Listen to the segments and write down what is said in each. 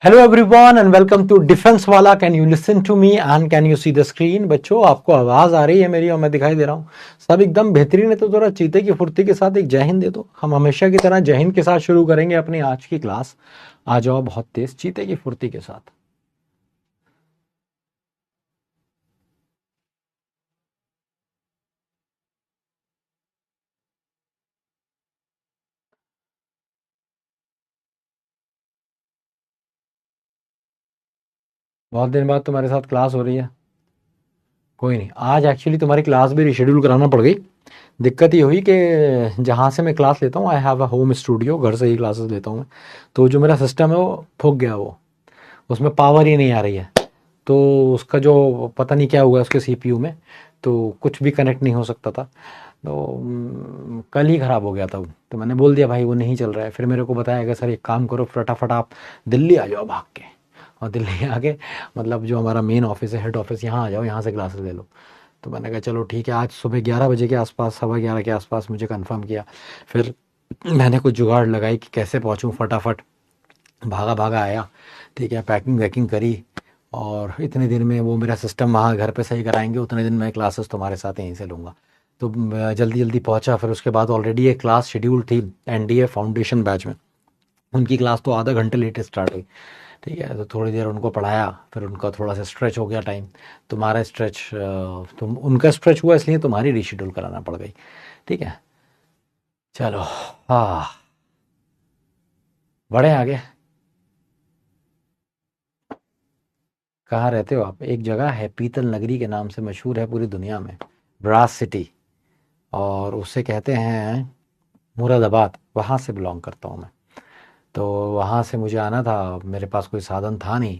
Hello everyone and welcome to defence वाला। Can you listen to me and can you see the screen? बच्चों, आपको आवाज आ रही है मेरी और मैं दिखाई दे रहा हूँ? सब एकदम बेहतरीन है। तो जरा चीते की फुर्ती के साथ एक जय हिंद दे दो। हम हमेशा की तरह जय हिंद के साथ शुरू करेंगे अपनी आज की क्लास। आ जाओ बहुत तेज चीते की फुर्ती के साथ। बहुत दिन बाद तुम्हारे साथ क्लास हो रही है। कोई नहीं, आज एक्चुअली तुम्हारी क्लास भी रिशेड्यूल कराना पड़ गई। दिक्कत ये हुई कि जहाँ से मैं क्लास लेता हूँ, I have a home studio, घर से ही क्लासेस लेता हूँ मैं। तो जो मेरा सिस्टम है वो फूक गया, वो उसमें पावर ही नहीं आ रही है। तो उसका जो पता नहीं क्या हुआ उसके सीपीयू में, तो कुछ भी कनेक्ट नहीं हो सकता था। तो कल ही ख़राब हो गया था वो। तो मैंने बोल दिया भाई वो नहीं चल रहा है। फिर मेरे को बताया कि सर एक काम करो, फटाफट आप दिल्ली आ जाओ भाग के। और दिल्ली आके मतलब जो हमारा मेन ऑफिस है, हेड ऑफिस, यहाँ आ जाओ, यहाँ से क्लासेस ले लो। तो मैंने कहा चलो ठीक है। आज सुबह 11 बजे के आसपास, 11:15 के आसपास मुझे कंफर्म किया। फिर मैंने कुछ जुगाड़ लगाई कि कैसे पहुँचूँ फटाफट। भागा भागा आया, ठीक है, पैकिंग वैकिंग करी। और इतने दिन में वो मेरा सिस्टम वहाँ घर पे सही कराएंगे, उतने दिन मैं क्लासेस तुम्हारे साथ यहीं से लूँगा। तो जल्दी जल्दी पहुँचा। फिर उसके बाद ऑलरेडी एक क्लास शेड्यूल थी एनडीए फाउंडेशन बैच में। उनकी क्लास तो आधा घंटे लेट स्टार्ट हुई। ठीक है, तो थोड़ी देर उनको पढ़ाया। फिर उनका थोड़ा सा स्ट्रेच हो गया टाइम। तुम्हारा स्ट्रेच, तुम उनका स्ट्रेच हुआ इसलिए तुम्हारी रीशेड्यूल कराना पड़ गई। ठीक है, चलो। हाँ, बढ़े आगे। कहाँ रहते हो आप? एक जगह है पीतल नगरी के नाम से मशहूर है पूरी दुनिया में, ब्रास सिटी। और उसे कहते हैं मुरादाबाद। वहाँ से बिलोंग करता हूँ मैं। तो वहाँ से मुझे आना था, मेरे पास कोई साधन था नहीं।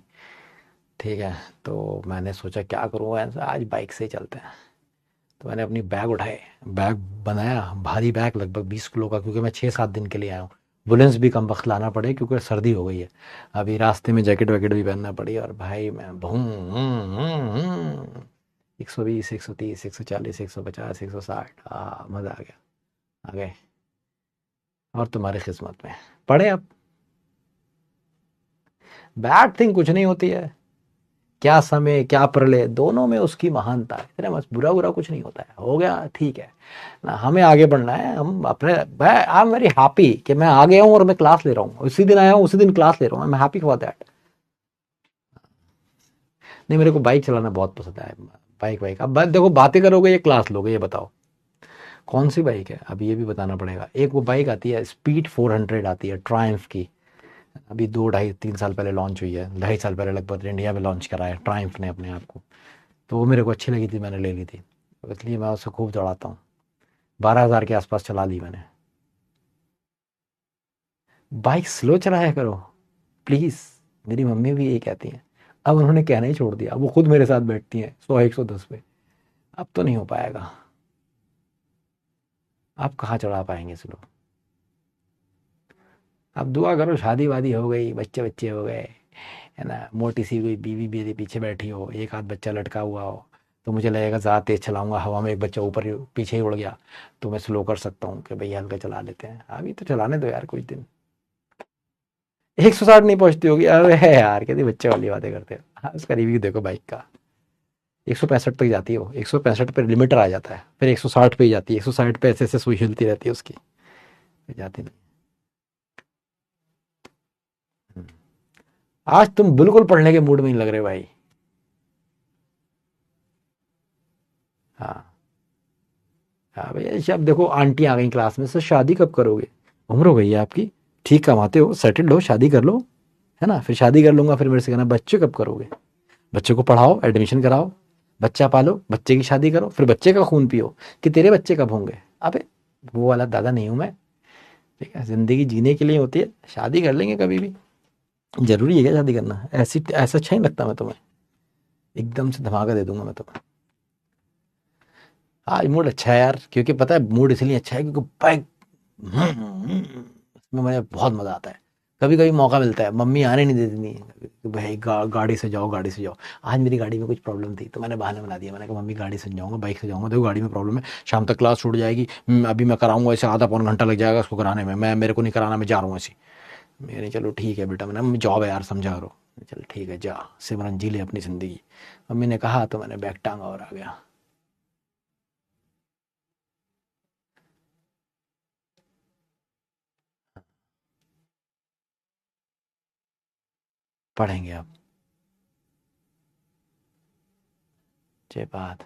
ठीक है, तो मैंने सोचा क्या करूँ, ऐसा आज बाइक से ही चलते हैं। तो मैंने अपनी बैग उठाए, बैग बनाया, भारी बैग लगभग 20 किलो का, क्योंकि मैं 6-7 दिन के लिए आया हूँ। बुलेंस भी कम वक्त लाना पड़े क्योंकि सर्दी हो गई है। अभी रास्ते में जैकेट वैकेट भी पहनना पड़ी। और भाई मैं भूम 120, 130, 140, 150, 160। मज़ा आ गया। आ गए। और तुम्हारी किस्मत में पड़े अब। बैड थिंग कुछ नहीं होती है। क्या समय क्या प्रलय, दोनों में उसकी महानता है। इतना बस बुरा बुरा कुछ नहीं होता है। हो गया ठीक है ना, हमें आगे बढ़ना है। हम अपने, आई एम वेरी हैप्पी कि मैं आ गया हूँ और मैं क्लास ले रहा हूँ। उसी दिन आया हूँ, उसी दिन क्लास ले रहा हूँ। I am happy for that. नहीं, मेरे को बाइक चलाना बहुत पसंद है। बाइक बाइक अब देखो, बातें करोगे या क्लास लोगे, ये बताओ कौन सी बाइक है? अब ये भी बताना पड़ेगा। एक वो बाइक आती है स्पीड 400 आती है ट्रायम्फ की। अभी 2 ढाई 3 साल पहले लॉन्च हुई है, 2.5 साल पहले लगभग इंडिया में लॉन्च करा है ट्रायम्फ ने अपने आप को। तो वो मेरे को अच्छी लगी थी, मैंने ले ली थी। तो इसलिए मैं उससे खूब दौड़ाता हूँ। 12,000 के आसपास चला ली मैंने। बाइक स्लो चलाया करो प्लीज़। मेरी मम्मी भी यही कहती हैं। अब उन्होंने कहना ही छोड़ दिया, वो खुद मेरे साथ बैठती हैं 100 110 पे। अब तो नहीं हो पाएगा। आप कहाँ चढ़ा पाएंगे स्लो? अब दुआ करो शादी वादी हो गई, बच्चे बच्चे हो गए, है ना, मोटी सी कोई बीवी मेरे पीछे बैठी हो, एक आध बच्चा लटका हुआ हो, तो मुझे लगेगा ज़्यादा तेज़ चलाऊंगा, हवा में एक बच्चा ऊपर पीछे ही उड़ गया, तो मैं स्लो कर सकता हूँ कि भैया हल्का चला लेते हैं। अभी तो चलाने दो यार कुछ दिन। 160 नहीं पहुंचती होगी? अरे है यार, कहती बच्चे वाली बातें करते हो। हाँ, उसका रिव्यू देखो बाइक का। 165 तक जाती है वो। 165 पे लिमिटर आ जाता है, फिर 160 पे ही जाती है। 160 पे ऐसे ऐसे सुई हिलती रहती है उसकी, फिर जाती नहीं। हम्म। आज तुम बिल्कुल पढ़ने के मूड में नहीं लग रहे भाई। हाँ। हाँ भैया, अब देखो आंटी आ गई क्लास में, सर शादी कब करोगे? उम्र हो गई है आपकी, ठीक कमाते हो, सेटल्ड हो, शादी कर लो। है ना, फिर शादी कर लूंगा। फिर मेरे से कहना बच्चे कब करोगे? बच्चे को पढ़ाओ, एडमिशन कराओ, बच्चा पालो, बच्चे की शादी करो, फिर बच्चे का खून पियो कि तेरे बच्चे कब होंगे। अबे वो वाला दादा नहीं हूं मैं। ठीक है, जिंदगी जीने के लिए होती है, शादी कर लेंगे कभी भी। जरूरी है क्या शादी करना? ऐसी ऐसा अच्छा नहीं लगता मैं तुम्हें? एकदम से धमाका दे दूंगा मैं तुम्हें। आज मूड अच्छा है यार, क्योंकि पता है मूड इसलिए अच्छा है क्योंकि बाइक इसमें मुझे बहुत मजा आता है। कभी कभी मौका मिलता है, मम्मी आने नहीं देती नहीं कि भाई गाड़ी से जाओ, गाड़ी से जाओ। आज मेरी गाड़ी में कुछ प्रॉब्लम थी तो मैंने बहाना बना दिया। मैंने कहा मम्मी गाड़ी से जाऊंगा, बाइक से जाऊंगा, देखो गाड़ी में प्रॉब्लम है, शाम तक क्लास छूट जाएगी। अभी मैं कराऊंगा, ऐसे आधा पौन घंटा लग जाएगा उसको कराने में, मैं मेरे को नहीं कराना, मैं जा रहा हूँ ऐसे। मैंने चलो ठीक है बेटा, मैंने जॉब है यार, समझा करो। चल ठीक है, जा सिमरन जी ले अपनी ज़िंदगी। मम्मी ने कहा तो मैंने बैग टांगा और आ गया। पढ़ेंगे अब, ये बात।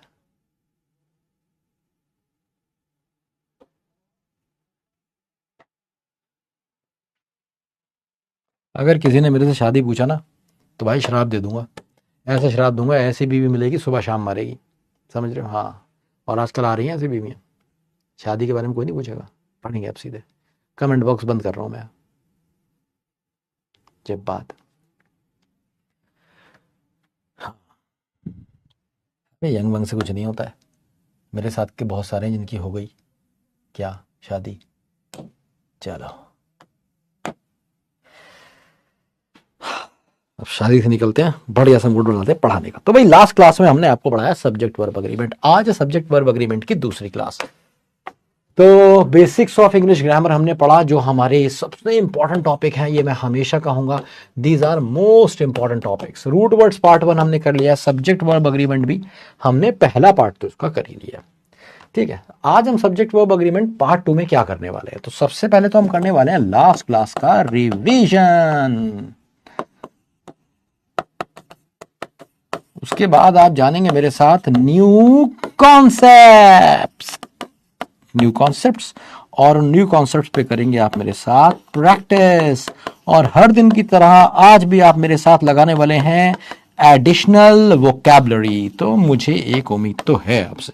अगर किसी ने मेरे से शादी पूछा ना, तो भाई शराब दे दूंगा। ऐसा शराब दूंगा, ऐसी बीवी मिलेगी सुबह शाम मारेगी। समझ रहे हो? हाँ। और आजकल आ रही हैं ऐसी बीवियाँ। शादी के बारे में कोई नहीं पूछेगा। पढ़ेंगे अब सीधे। कमेंट बॉक्स बंद कर रहा हूँ मैं। जब बात, हाँ, यंग वंग से कुछ नहीं होता है। मेरे साथ के बहुत सारे हैं जिनकी हो गई क्या शादी। चलो, अब शादी से निकलते हैं, बढ़िया सा मूड बनाते हैं पढ़ाने का। तो भाई लास्ट क्लास में हमने आपको पढ़ाया सब्जेक्ट वर्ब अग्रीमेंट। आज है सब्जेक्ट वर्ब अग्रीमेंट की दूसरी क्लास। तो बेसिक्स ऑफ इंग्लिश ग्रामर हमने पढ़ा, जो हमारे सबसे इंपॉर्टेंट टॉपिक है, ये मैं हमेशा कहूंगा these are most important topics. Root words part 1 हमने कर लिया, सब्जेक्ट वर्ब अग्रीमेंट भी हमने पहला पार्ट तो इसका कर ही लिया। ठीक है, आज हम सब्जेक्ट वर्ब अग्रीमेंट पार्ट 2 में क्या करने वाले हैं। तो सबसे पहले तो हम करने वाले हैं लास्ट क्लास का रिवीजन। उसके बाद आप जानेंगे मेरे साथ न्यू कॉन्सेप्ट्स। न्यू कॉन्सेप्ट्स, और न्यू कॉन्सेप्ट्स पे करेंगे आप मेरे साथ प्रैक्टिस। और हर दिन की तरह आज भी आप मेरे साथ लगाने वाले हैं एडिशनल वोकैबुलरी। तो मुझे एक उम्मीद तो है आपसे।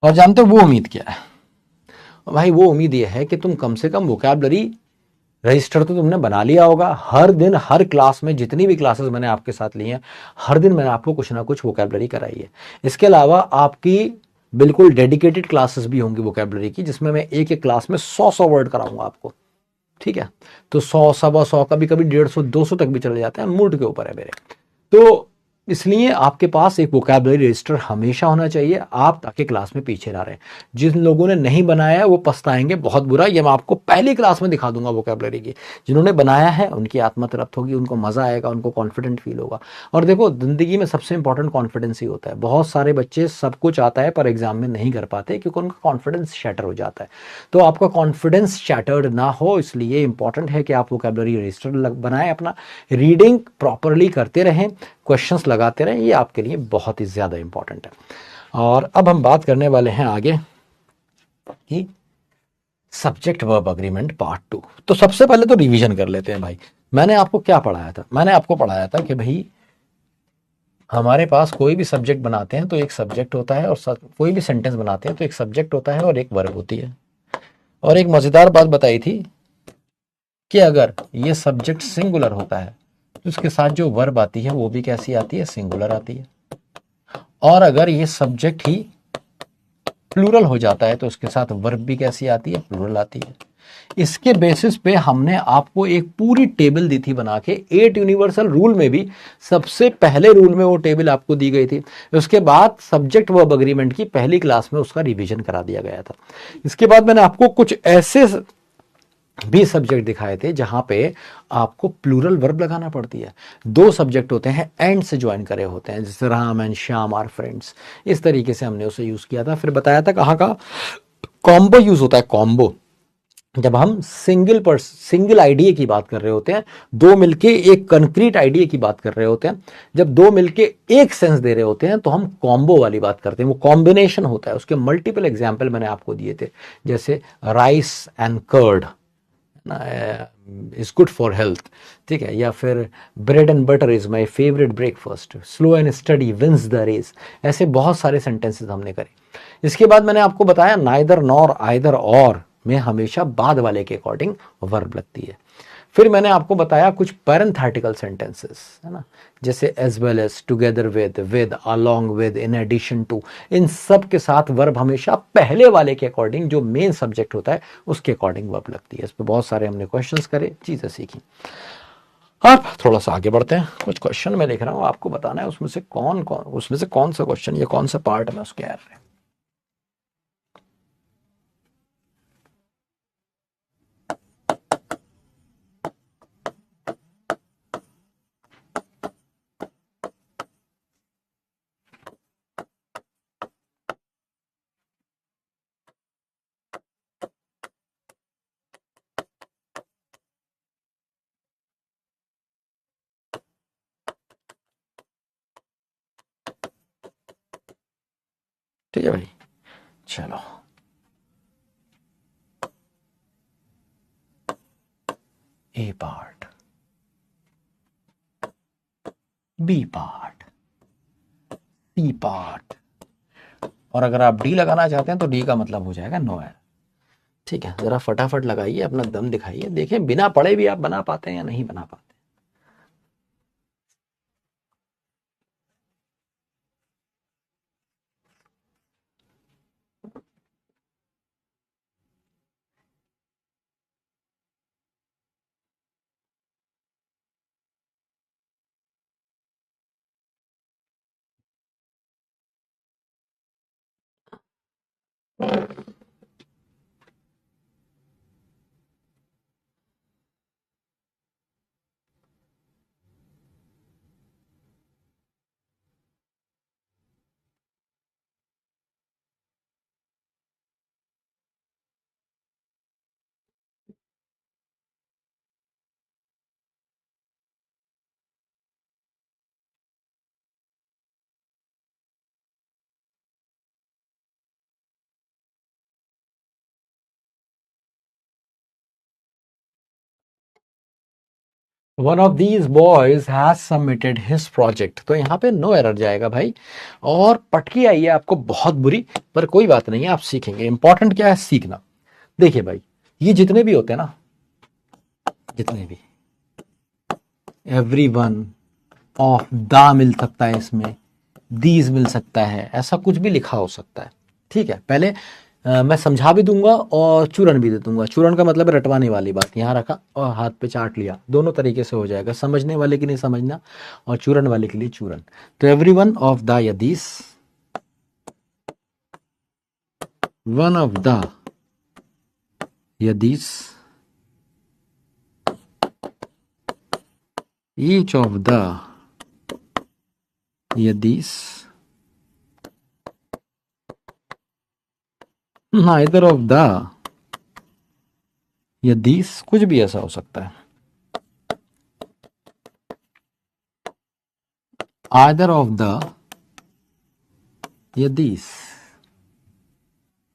और जानते हो वो उम्मीद क्या है भाई? वो उम्मीद ये है कि तुम कम से कम वोकैबुलरी रजिस्टर तो तुमने बना लिया होगा। हर दिन हर क्लास में, जितनी भी क्लासेस मैंने आपके साथ ली हैं, हर दिन मैंने आपको कुछ ना कुछ वोकैबुलरी कराई है। इसके अलावा आपकी बिल्कुल डेडिकेटेड क्लासेस भी होंगी वोकैबुलरी की, जिसमें मैं एक एक क्लास में 100 वर्ड कराऊंगा आपको। ठीक है, तो 100, 125, कभी कभी 150, 200 तक भी चले जाते हैं, मूड के ऊपर है मेरे। तो इसलिए आपके पास एक वोकैबुलरी रजिस्टर हमेशा होना चाहिए, आप ताकि क्लास में पीछे ना रहें। जिन लोगों ने नहीं बनाया है वो पछताएंगे बहुत बुरा। ये मैं आपको पहली क्लास में दिखा दूंगा वोकैबुलरी की। जिन्होंने बनाया है उनकी आत्मा तृप्त होगी, उनको मजा आएगा, उनको कॉन्फिडेंट फील होगा। और देखो, जिंदगी में सबसे इंपॉर्टेंट कॉन्फिडेंस ही होता है। बहुत सारे बच्चे सब कुछ आता है पर एग्जाम में नहीं कर पाते क्योंकि उनका कॉन्फिडेंस शैटर हो जाता है। तो आपका कॉन्फिडेंस शैटर्ड ना हो, इसलिए इंपॉर्टेंट है कि आप वोकैबुलरी रजिस्टर बनाएं अपना, रीडिंग प्रॉपरली करते रहें, क्वेश्चंस लगाते रहें। ये आपके लिए बहुत ही ज़्यादा इंपॉर्टेंट है। और अब हम बात करने वाले हैं आगे कि सब्जेक्ट वर्ब अग्रीमेंट पार्ट 2। तो सबसे पहले तो रिवीजन कर लेते हैं भाई। मैंने आपको क्या पढ़ाया था? मैंने आपको पढ़ाया था कि भाई हमारे पास कोई भी सब्जेक्ट बनाते हैं तो एक सब्जेक्ट होता है, और कोई भी सेंटेंस बनाते हैं तो एक सब्जेक्ट होता है और एक वर्ब होती है। और एक मज़ेदार बात बताई थी कि अगर ये सब्जेक्ट सिंगुलर होता है तो उसके साथ जो वर्ब आती है वो भी कैसी आती है? सिंगुलर आती है। और अगर ये सब्जेक्ट ही प्लूरल हो जाता है तो उसके साथ वर्ब भी कैसी आती है? प्लूरल आती है। इसके बेसिस पे हमने आपको एक पूरी टेबल दी थी बना के। 8 यूनिवर्सल रूल में भी सबसे पहले रूल में वो टेबल आपको दी गई थी। उसके बाद सब्जेक्ट वर्ब अग्रीमेंट की पहली क्लास में उसका रिवीजन करा दिया गया था। इसके बाद मैंने आपको कुछ ऐसे भी सब्जेक्ट दिखाए थे जहां पे आपको प्लूरल वर्ब लगाना पड़ती है। 2 सब्जेक्ट होते हैं, एंड से ज्वाइन करे होते हैं, जैसे Ram and Shyam are friends. इस तरीके से हमने उसे यूज किया था। फिर बताया था कहाँ का कॉम्बो यूज होता है। कॉम्बो जब हम सिंगल आइडिया की बात कर रहे होते हैं, 2 मिलके एक कंक्रीट आइडिया की बात कर रहे होते हैं, जब 2 मिलके एक सेंस दे रहे होते हैं तो हम कॉम्बो वाली बात करते हैं। वो कॉम्बिनेशन होता है। उसके मल्टीपल एग्जाम्पल मैंने आपको दिए थे, जैसे rice and curd is good for health. ठीक है, या फिर bread and butter is my favourite breakfast, slow and steady wins the race. ऐसे बहुत सारे सेंटेंसेस हमने करे। इसके बाद मैंने आपको बताया नाइदर नॉर आइदर और में हमेशा बाद वाले के अकॉर्डिंग वर्ब लगती है। फिर मैंने आपको बताया कुछ पैरेंथेटिकल सेंटेंसेस, है ना, जैसे as well as, together with, along with, in addition to. इन सब के साथ वर्ब हमेशा पहले वाले के अकॉर्डिंग, जो मेन सब्जेक्ट होता है उसके अकॉर्डिंग वर्ब लगती है। इस पर बहुत सारे हमने क्वेश्चंस करे, चीजें सीखी। अब थोड़ा सा आगे बढ़ते हैं। कुछ क्वेश्चन मैं लिख रहा हूँ, आपको बताना है उसमें से कौन सा क्वेश्चन या कौन सा पार्ट में उसके आ रहे हैं। ठीक है भाई, चलो A part, B part, C part, और अगर आप डी लगाना चाहते हैं तो डी का मतलब हो जाएगा नो एरर। ठीक है, जरा फटाफट लगाइए, अपना दम दिखाइए, देखें बिना पढ़े भी आप बना पाते हैं या नहीं बना पाते। One of these boys has submitted his project, तो यहाँ पे नो एरर जाएगा भाई। और पटकी आई है आपको बहुत बुरी, पर कोई बात नहीं है, आप सीखेंगे। इंपॉर्टेंट क्या है, सीखना। देखिए भाई, ये जितने भी होते हैं ना, जितने भी, every one of the mill सकता है इसमें, दीज मिल सकता है, ऐसा कुछ भी लिखा हो सकता है। ठीक है, पहले मैं समझा भी दूंगा और चूरन भी दे दूंगा। चूरन का मतलब है रटवाने वाली बात, यहाँ रखा और हाथ पे चाट लिया, दोनों तरीके से हो जाएगा, समझने वाले के लिए समझना और चूरन वाले के लिए चूरन। तो एवरी वन ऑफ द या दिस, वन ऑफ द या दिस, ईच ऑफ द या दिस, नाइदर ऑफ द या दिस, कुछ भी ऐसा हो सकता है। आइदर ऑफ द या दिस,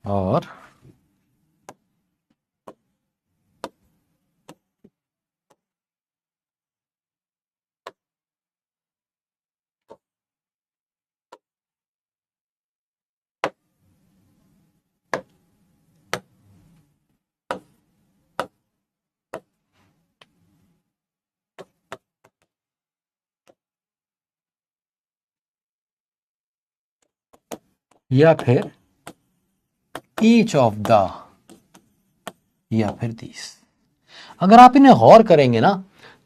और या फिर ईच ऑफ द या फिर दिस। अगर आप इन्हें गौर करेंगे ना,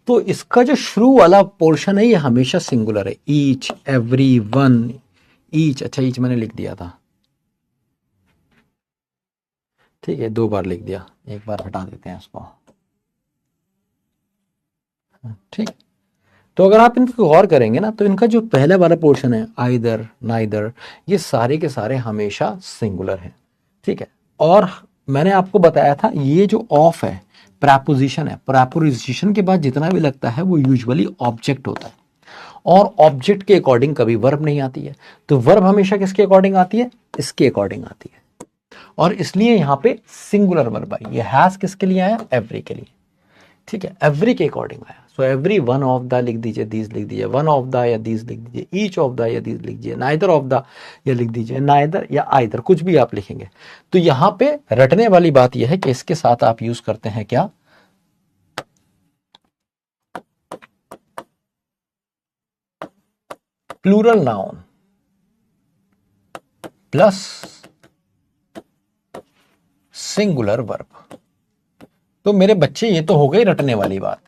तो इसका जो शुरू वाला पोर्शन है ये हमेशा सिंगुलर है। ईच, एवरी वन, ईच, अच्छा ईच मैंने लिख दिया था, ठीक है, 2 बार लिख दिया, एक बार हटा देते हैं इसको। ठीक, तो अगर आप इनको गौर करेंगे ना, तो इनका जो पहले वाला पोर्शन है, आइदर, नाइदर, ये सारे के सारे हमेशा सिंगुलर हैं। ठीक है, और मैंने आपको बताया था ये जो ऑफ है प्रेपोजिशन है, प्रेपोजिशन के बाद जितना भी लगता है वो यूजुअली ऑब्जेक्ट होता है, और ऑब्जेक्ट के अकॉर्डिंग कभी वर्ब नहीं आती है। तो वर्ब हमेशा किसके अकॉर्डिंग आती है, इसके अकॉर्डिंग आती है, और इसलिए यहां पे सिंगुलर वर्ब आई। ये हैज किसके लिए आया, एवरी के लिए। ठीक है, एवरी के अकॉर्डिंग आया। So every one of the लिख दीजिए, दीज लिख दीजिए, वन ऑफ द या दीज लिख दीजिए, ईच ऑफ द या दीज लिख दीजिए, नाइदर ऑफ द या लिख दीजिए, नाइदर या आइदर, कुछ भी आप लिखेंगे। तो यहां पे रटने वाली बात यह है कि इसके साथ आप यूज करते हैं क्या, plural noun plus singular verb. तो मेरे बच्चे ये तो हो गई रटने वाली बात।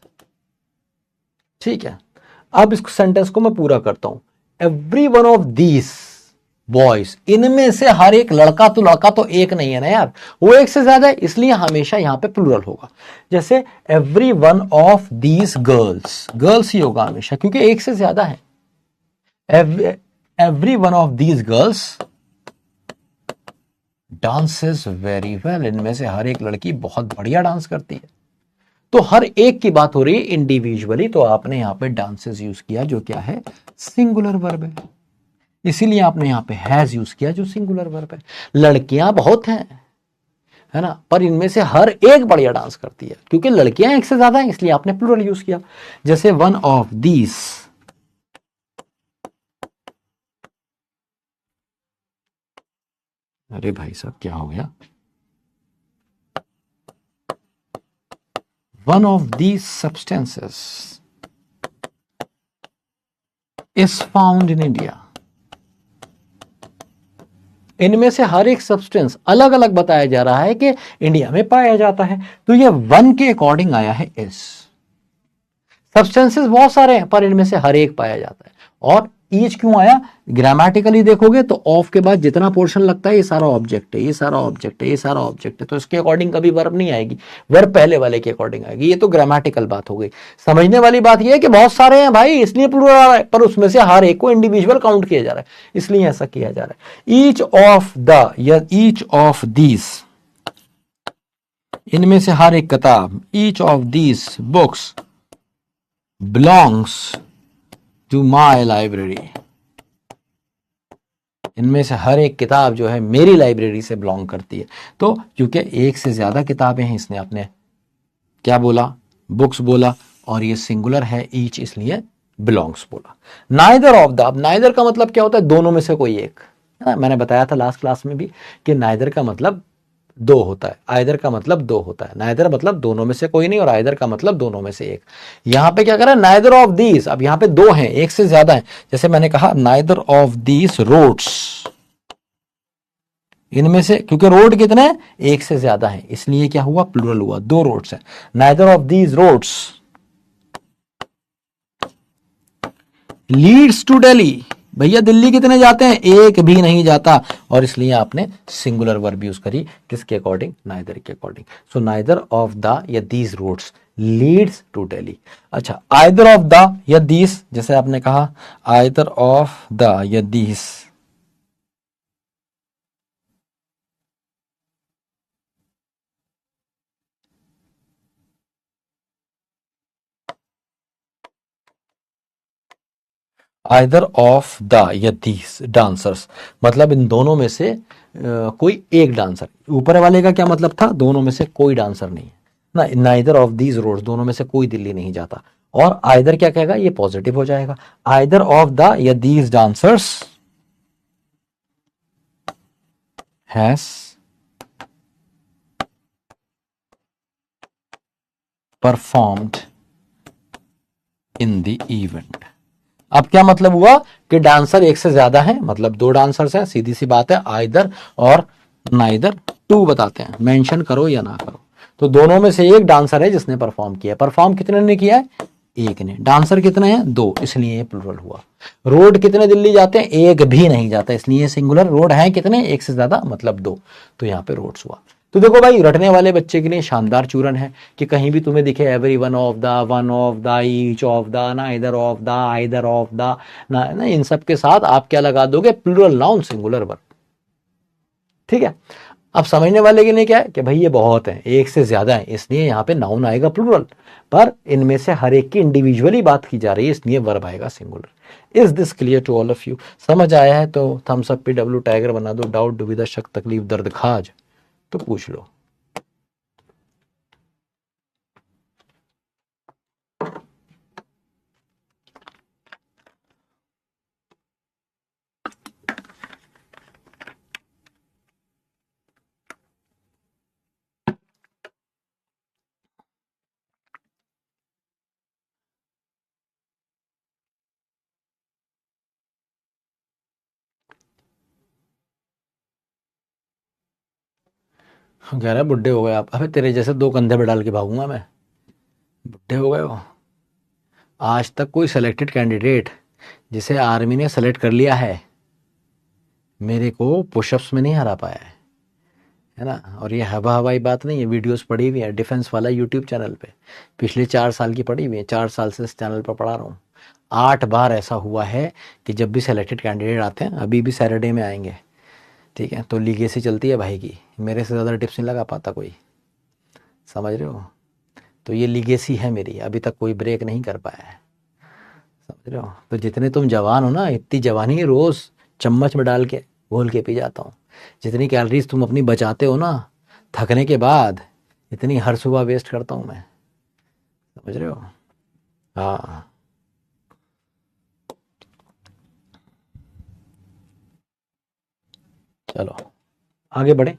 ठीक है, अब इस सेंटेंस को मैं पूरा करता हूं। Every one of these boys, इनमें से हर एक लड़का, तो लड़का तो एक नहीं है ना यार, वो एक से ज्यादा है, इसलिए हमेशा यहां पे प्लूरल होगा। जैसे every one of these girls, girls ही होगा हमेशा क्योंकि एक से ज्यादा है। Every one of these girls dances very well, इनमें से हर एक लड़की बहुत बढ़िया डांस करती है। तो हर एक की बात हो रही है इंडिविजुअली, तो आपने यहां पे डांसेस यूज किया, जो क्या है, सिंगुलर वर्ब है। इसीलिए आपने यहाँ पे हैज यूज किया जो सिंगुलर वर्ब है। लड़कियां बहुत हैं, है ना, पर इनमें से हर एक बढ़िया डांस करती है, क्योंकि लड़कियां एक से ज्यादा हैं इसलिए आपने प्लूरल यूज किया। जैसे वन ऑफ दीज, अरे भाई साहब क्या हो गया, one of these substances is found in India. इनमें से हर एक सब्सटेंस अलग अलग बताया जा रहा है कि इंडिया में पाया जाता है, तो ये वन के अकॉर्डिंग आया है इस। सब्सटेंसेस बहुत सारे हैं पर इनमें से हर एक पाया जाता है। और ईच क्यों आया, ग्रामेटिकली देखोगे तो ऑफ के बाद जितना पोर्शन लगता है ये सारा ऑब्जेक्ट है, ये सारा ऑब्जेक्ट है, ये सारा ऑब्जेक्ट है, तो इसके अकॉर्डिंग कभी वर्ब नहीं आएगी, वर्ब पहले वाले के अकॉर्डिंग आएगी। ये तो ग्रामेटिकल बात हो गई। समझने वाली बात ये है कि बहुत सारे हैं भाई इसलिए प्लूरल आ रहा है, पर उसमें से हर एक को इंडिविजुअल काउंट किया जा रहा है, इसलिए ऐसा किया जा रहा है। ईच ऑफ द या ईच ऑफ दीज, इनमें से हर एक किताब, each of these books belongs to my library, इनमें से हर एक किताब जो है मेरी लाइब्रेरी से बिलोंग करती है। तो क्योंकि एक से ज्यादा किताबें हैं इसने आपने क्या बोला, बुक्स बोला, और ये सिंगुलर है ईच इसलिए बिलोंग्स बोला। नाइदर ऑफ द, अब नाइदर का मतलब क्या होता है, दोनों में से कोई एक, है ना, मैंने बताया था लास्ट क्लास में भी कि नाइदर का मतलब दो होता है, आइदर का मतलब दो होता है। नाइदर मतलब दोनों में से कोई नहीं और आइदर का मतलब दोनों में से एक। यहां पे क्या करा, नाइदर ऑफ दीज, अब यहां पे दो हैं, एक से ज्यादा है। जैसे मैंने कहा नाइदर ऑफ दीज रोड्स, इनमें से, क्योंकि रोड कितने हैं, एक से ज्यादा है, इसलिए क्या हुआ, प्लूरल हुआ, दो रोड्स है। Neither of these roads leads to Delhi, भैया दिल्ली कितने जाते हैं, एक भी नहीं जाता, और इसलिए आपने सिंगुलर वर्ब यूज करी किसके अकॉर्डिंग, नाइदर के अकॉर्डिंग। सो नाइदर ऑफ द या these roads leads to Delhi. अच्छा, आइदर ऑफ द या दीज, जैसे आपने कहा आइदर ऑफ द या दीज, आइदर ऑफ द या दीज डांसर्स, मतलब इन दोनों में से कोई एक डांसर। ऊपर वाले का क्या मतलब था, दोनों में से कोई डांसर नहीं है ना, नाइदर ऑफ दीज रोड्स, दोनों में से कोई दिल्ली नहीं जाता। और आइदर क्या कहेगा, ये पॉजिटिव हो जाएगा, आइदर ऑफ द या these dancers has performed in the event. अब क्या मतलब हुआ कि डांसर एक से ज्यादा है, मतलब दो डांसर्स हैं, सीधी सी बात है, आइदर और नाइदर टू बताते हैं, मेंशन करो या ना करो, तो दोनों में से एक डांसर है जिसने परफॉर्म किया। परफॉर्म कितने ने किया है, एक ने। डांसर कितने हैं, दो, इसलिए ये प्लूरल हुआ। रोड कितने दिल्ली जाते हैं, एक भी नहीं जाता, इसलिए सिंगुलर। रोड है कितने, एक से ज्यादा मतलब दो, तो यहाँ पे रोड्स हुआ। तो देखो भाई, रटने वाले बच्चे के लिए शानदार चूरन है कि कहीं भी तुम्हें दिखे every one of the, each of the, neither of the, either of the, ना, इन सब के साथ आप क्या लगा दोगे, प्लूरल नाउन सिंगुलर वर्ब। ठीक है, अब समझने वाले के लिए क्या है कि भाई ये बहुत है, एक से ज्यादा है, इसलिए यहाँ पे नाउन आएगा प्लूरल, पर इनमें से हर एक की इंडिविजुअली बात की जा रही है, इसलिए वर्ब आएगा singular. Is this clear to all of you? समझ आया है तो थम्स अप पे डब्ल्यू टाइगर बना दो, डाउट दुविधा शक तकलीफ दर्द खाज तो पूछ लो। कह रहा है बुढ़े हो गए आप, अबे तेरे जैसे दो कंधे पे डाल के भागूंगा मैं, बुढ़े हो गए हो। आज तक कोई सिलेक्टेड कैंडिडेट जिसे आर्मी ने सेलेक्ट कर लिया है मेरे को पुशअप्स में नहीं हरा पाया है ना। और ये हवा हवाई बात नहीं है, वीडियोस पड़ी हुई है डिफेंस वाला यूट्यूब चैनल पे, पिछले 4 साल की पड़ी हुई है, 4 साल से इस चैनल पर पढ़ा रहा हूँ। 8 बार ऐसा हुआ है कि जब भी सेलेक्टेड कैंडिडेट आते हैं, अभी भी सैटरडे में आएंगे, ठीक है, तो लीगेसी चलती है भाई की, मेरे से ज़्यादा टिप्स नहीं लगा पाता कोई, समझ रहे हो। तो ये लीगेसी है मेरी, अभी तक कोई ब्रेक नहीं कर पाया है, समझ रहे हो। तो जितने तुम जवान हो ना, इतनी जवानी रोज़ चम्मच में डाल के घोल के पी जाता हूँ। जितनी कैलोरीज तुम अपनी बचाते हो ना थकने के बाद, इतनी हर सुबह वेस्ट करता हूँ मैं, समझ रहे हो? हाँ चलो आगे बढ़े।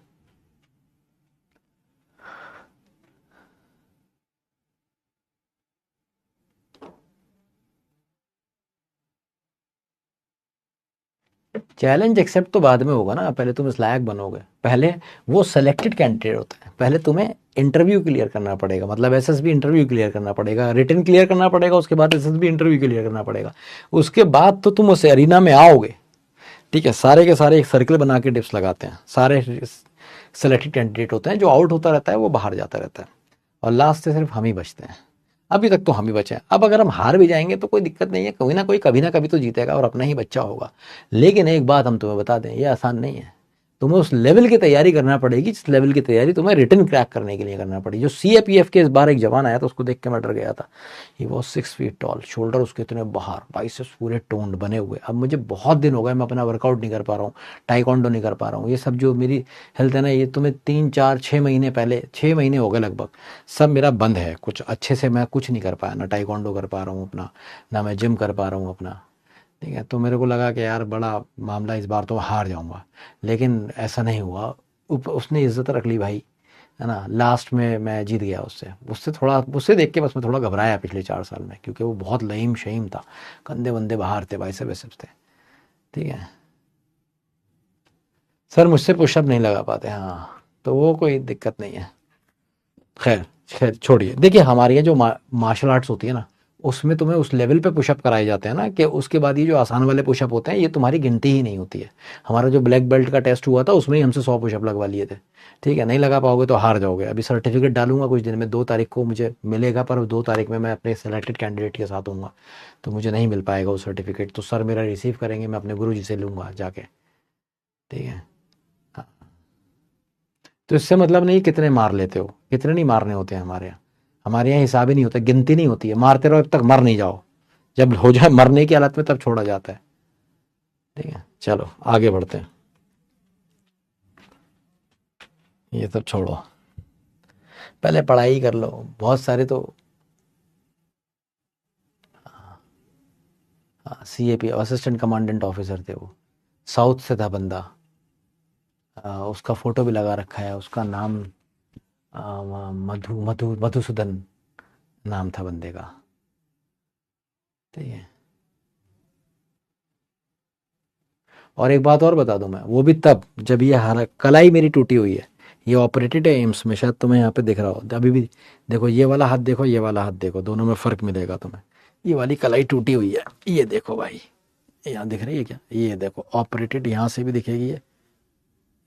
चैलेंज एक्सेप्ट तो बाद में होगा ना, पहले तुम इस लायक बनोगे। पहले वो सेलेक्टेड कैंडिडेट होता है, पहले तुम्हें इंटरव्यू क्लियर करना पड़ेगा, मतलब एसएसबी इंटरव्यू क्लियर करना पड़ेगा, रिटन क्लियर करना पड़ेगा, उसके बाद एसएसबी इंटरव्यू क्लियर करना पड़ेगा, उसके बाद तो तुम उस एरिना में आओगे। ठीक है, सारे के सारे एक सर्कल बना के डिप्स लगाते हैं, सारे सेलेक्टेड कैंडिडेट होते हैं, जो आउट होता रहता है वो बाहर जाता रहता है, और लास्ट से सिर्फ हम ही बचते हैं। अभी तक तो हम ही बचे हैं। अब अगर हम हार भी जाएंगे तो कोई दिक्कत नहीं है, कोई ना कोई कभी ना कभी तो जीतेगा और अपना ही बच्चा होगा। लेकिन एक बात हम तुम्हें बता दें, ये आसान नहीं है। तुम्हें उस लेवल की तैयारी करना पड़ेगी जिस लेवल की तैयारी तुम्हें रिटर्न क्रैक करने के लिए करना पड़ेगी। जो CAPF के इस बार एक जवान आया था, उसको देख के मैं डर गया था। He was 6 feet tall, shoulder उसके इतने बाहर, बाइसेप्स पूरे टोन्ड बने हुए। अब मुझे बहुत दिन हो गए, मैं अपना वर्कआउट नहीं कर पा रहा हूँ, टाइकोंडो नहीं कर पा रहा हूँ, ये सब जो मेरी हेल्थ है ना, ये तुम्हें 3 4 6 महीने पहले, 6 महीने हो गए लगभग, सब मेरा बंद है। कुछ अच्छे से मैं कुछ नहीं कर पाया, ना टाइकोंडो कर पा रहा हूँ अपना, ना मैं जिम कर पा रहा हूँ अपना। ठीक है, तो मेरे को लगा कि यार बड़ा मामला, इस बार तो हार जाऊंगा, लेकिन ऐसा नहीं हुआ। उसने इज्जत रख ली भाई, है ना। लास्ट में मैं जीत गया उससे। उससे थोड़ा, उससे देख के बस मैं थोड़ा घबराया पिछले 4 साल में, क्योंकि वो बहुत लहीम शहीम था, कंधे वंदे बाहर थे, बाइसेप्स वाइसेप्स थे। ठीक है सर, मुझसे पुशअप नहीं लगा पाते, हाँ तो वो कोई दिक्कत नहीं है। खैर खैर छोड़िए। देखिए हमारे यहाँ जो मार्शल आर्ट्स होती है ना, उसमें तुम्हें उस लेवल पे पुशअप कराए जाते हैं ना, कि उसके बाद ये जो आसान वाले पुशअप होते हैं ये तुम्हारी गिनती ही नहीं होती है। हमारा जो ब्लैक बेल्ट का टेस्ट हुआ था उसमें ही हमसे 100 पुशअप लगवा लिए थे। ठीक है, नहीं लगा पाओगे तो हार जाओगे। अभी सर्टिफिकेट डालूंगा कुछ दिन में, 2 तारीख को मुझे मिलेगा, पर 2 तारीख में मैं अपने सेलेक्टेड कैंडिडेट के साथ हूँगा, तो मुझे नहीं मिल पाएगा वो सर्टिफिकेट। तो सर मेरा रिसीव करेंगे, मैं अपने गुरु जी से लूँगा जाके। ठीक है, हाँ। तो इससे मतलब नहीं कितने मार लेते हो, कितने नहीं मारने होते हैं हमारे यहाँ। हमारे यहाँ हिसाब ही नहीं होता, गिनती नहीं होती है, मारते रहो जब तक मर नहीं जाओ। जब हो जाए मरने की हालत में तब छोड़ा जाता है। ठीक है चलो आगे बढ़ते हैं, ये सब छोड़ो, पहले पढ़ाई कर लो। बहुत सारे तो CAP असिस्टेंट कमांडेंट ऑफिसर थे वो, साउथ से था बंदा। उसका फोटो भी लगा रखा है, उसका नाम मधुसूदन नाम था बंदे का। ठीक है, और एक बात और बता दूं मैं, वो भी तब जब ये हारा कलाई मेरी टूटी हुई है। ये ऑपरेटेड है एम्स में, शायद तुम्हें यहाँ पे दिख रहा हो अभी भी। देखो ये वाला हाथ देखो, ये वाला हाथ देखो, दोनों में फ़र्क मिलेगा तुम्हें। ये वाली कलाई टूटी हुई है, ये देखो भाई, यहाँ दिख रही है क्या? ये देखो ऑपरेटेड, यहाँ से भी दिखेगी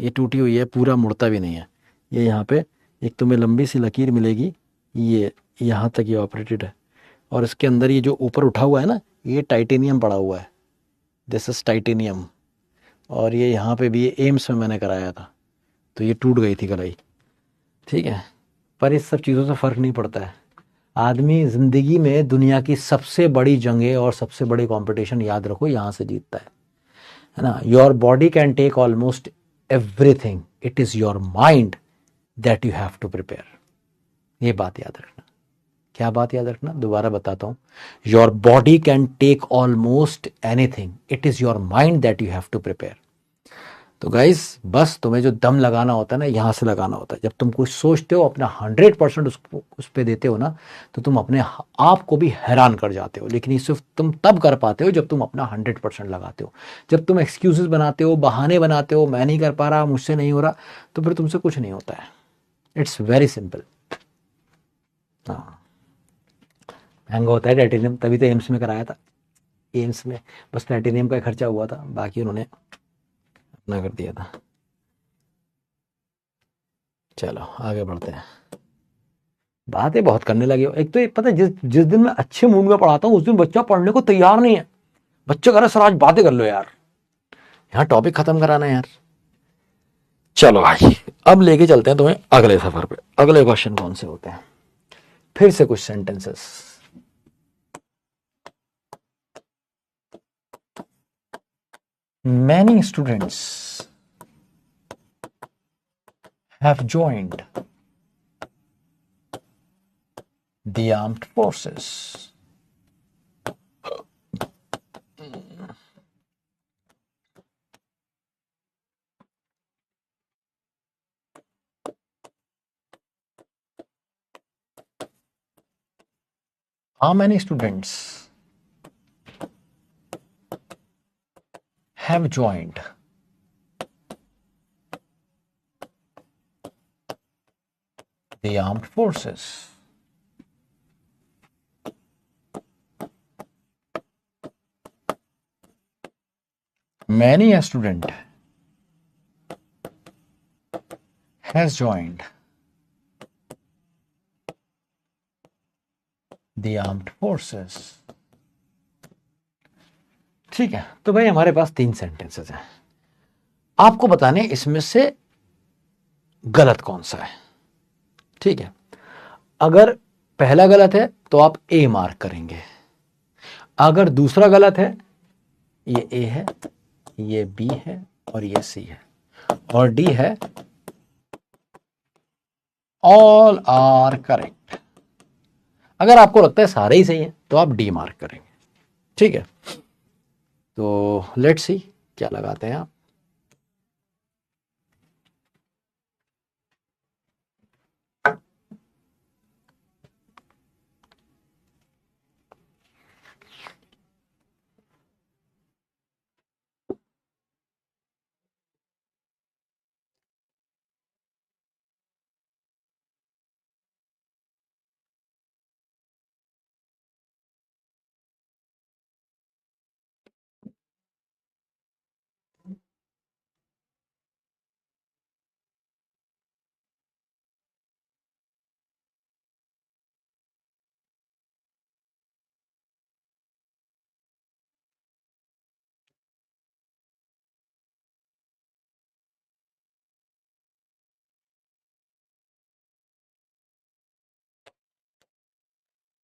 ये टूटी हुई है, पूरा मुड़ता भी नहीं है। ये यहाँ पे एक तुम्हें लंबी सी लकीर मिलेगी, ये यहाँ तक ये ऑपरेटेड है। और इसके अंदर ये जो ऊपर उठा हुआ है ना, ये टाइटेनियम पड़ा हुआ है, दिस इज टाइटेनियम। और ये यहाँ पे भी, ये एम्स में मैंने कराया था, तो ये टूट गई थी कलाई। ठीक है, पर इस सब चीज़ों से फ़र्क नहीं पड़ता है। आदमी ज़िंदगी में दुनिया की सबसे बड़ी जंगें और सबसे बड़ी कंपटीशन, याद रखो, यहाँ से जीतता है ना। Your body can take almost everything, it is your mind that you have to prepare. ये बात याद रखना। क्या बात याद रखना, दोबारा बताता हूँ। Your body can take almost anything, it is your mind that you have to prepare. तो गाइस, बस तुम्हें जो दम लगाना होता है ना, यहाँ से लगाना होता है। जब तुम कुछ सोचते हो, अपना 100% उस पर देते हो ना, तो तुम अपने आप को भी हैरान कर जाते हो। लेकिन ये सिर्फ तुम तब कर पाते हो जब तुम अपना 100% लगाते हो। जब तुम एक्सक्यूजेस बनाते हो, बहाने बनाते हो, मैं नहीं कर पा रहा, मुझसे नहीं हो रहा, तो फिर तुमसे कुछ नहीं होता है। It's very simple. हाँ, महंगा होता है टाइटेनियम, तभी तो एम्स में कराया था। एम्स में बस टाइटेनियम का खर्चा हुआ था, बाकी उन्होंने अपना कर दिया था। चलो आगे बढ़ते हैं। बातें बहुत करने लगे हो। एक तो ये पता है, जिस जिस दिन मैं अच्छे मूड में पढ़ाता हूँ उस दिन बच्चा पढ़ने को तैयार नहीं है। बच्चे कह रहे सर आज बातें कर लो यार, यहाँ टॉपिक खत्म कराना है यार। चलो भाई, अब लेके चलते हैं तुम्हें अगले सफर पे। अगले क्वेश्चन कौन से होते हैं, फिर से कुछ sentences. Many students have joined the armed forces. How many students have joined the armed forces? Many a student has joined the armed forces. ठीक है, तो भाई हमारे पास 3 सेंटेंसेस हैं, आपको बताने इसमें से गलत कौन सा है। ठीक है, अगर पहला गलत है तो आप ए मार्क करेंगे, अगर दूसरा गलत है, ये ए है, ये बी है और ये सी है, और डी है ऑल आर करेक्ट। अगर आपको लगता है सारे ही सही हैं तो आप डी मार्क करेंगे। ठीक है, तो लेट्स सी क्या लगाते हैं आप।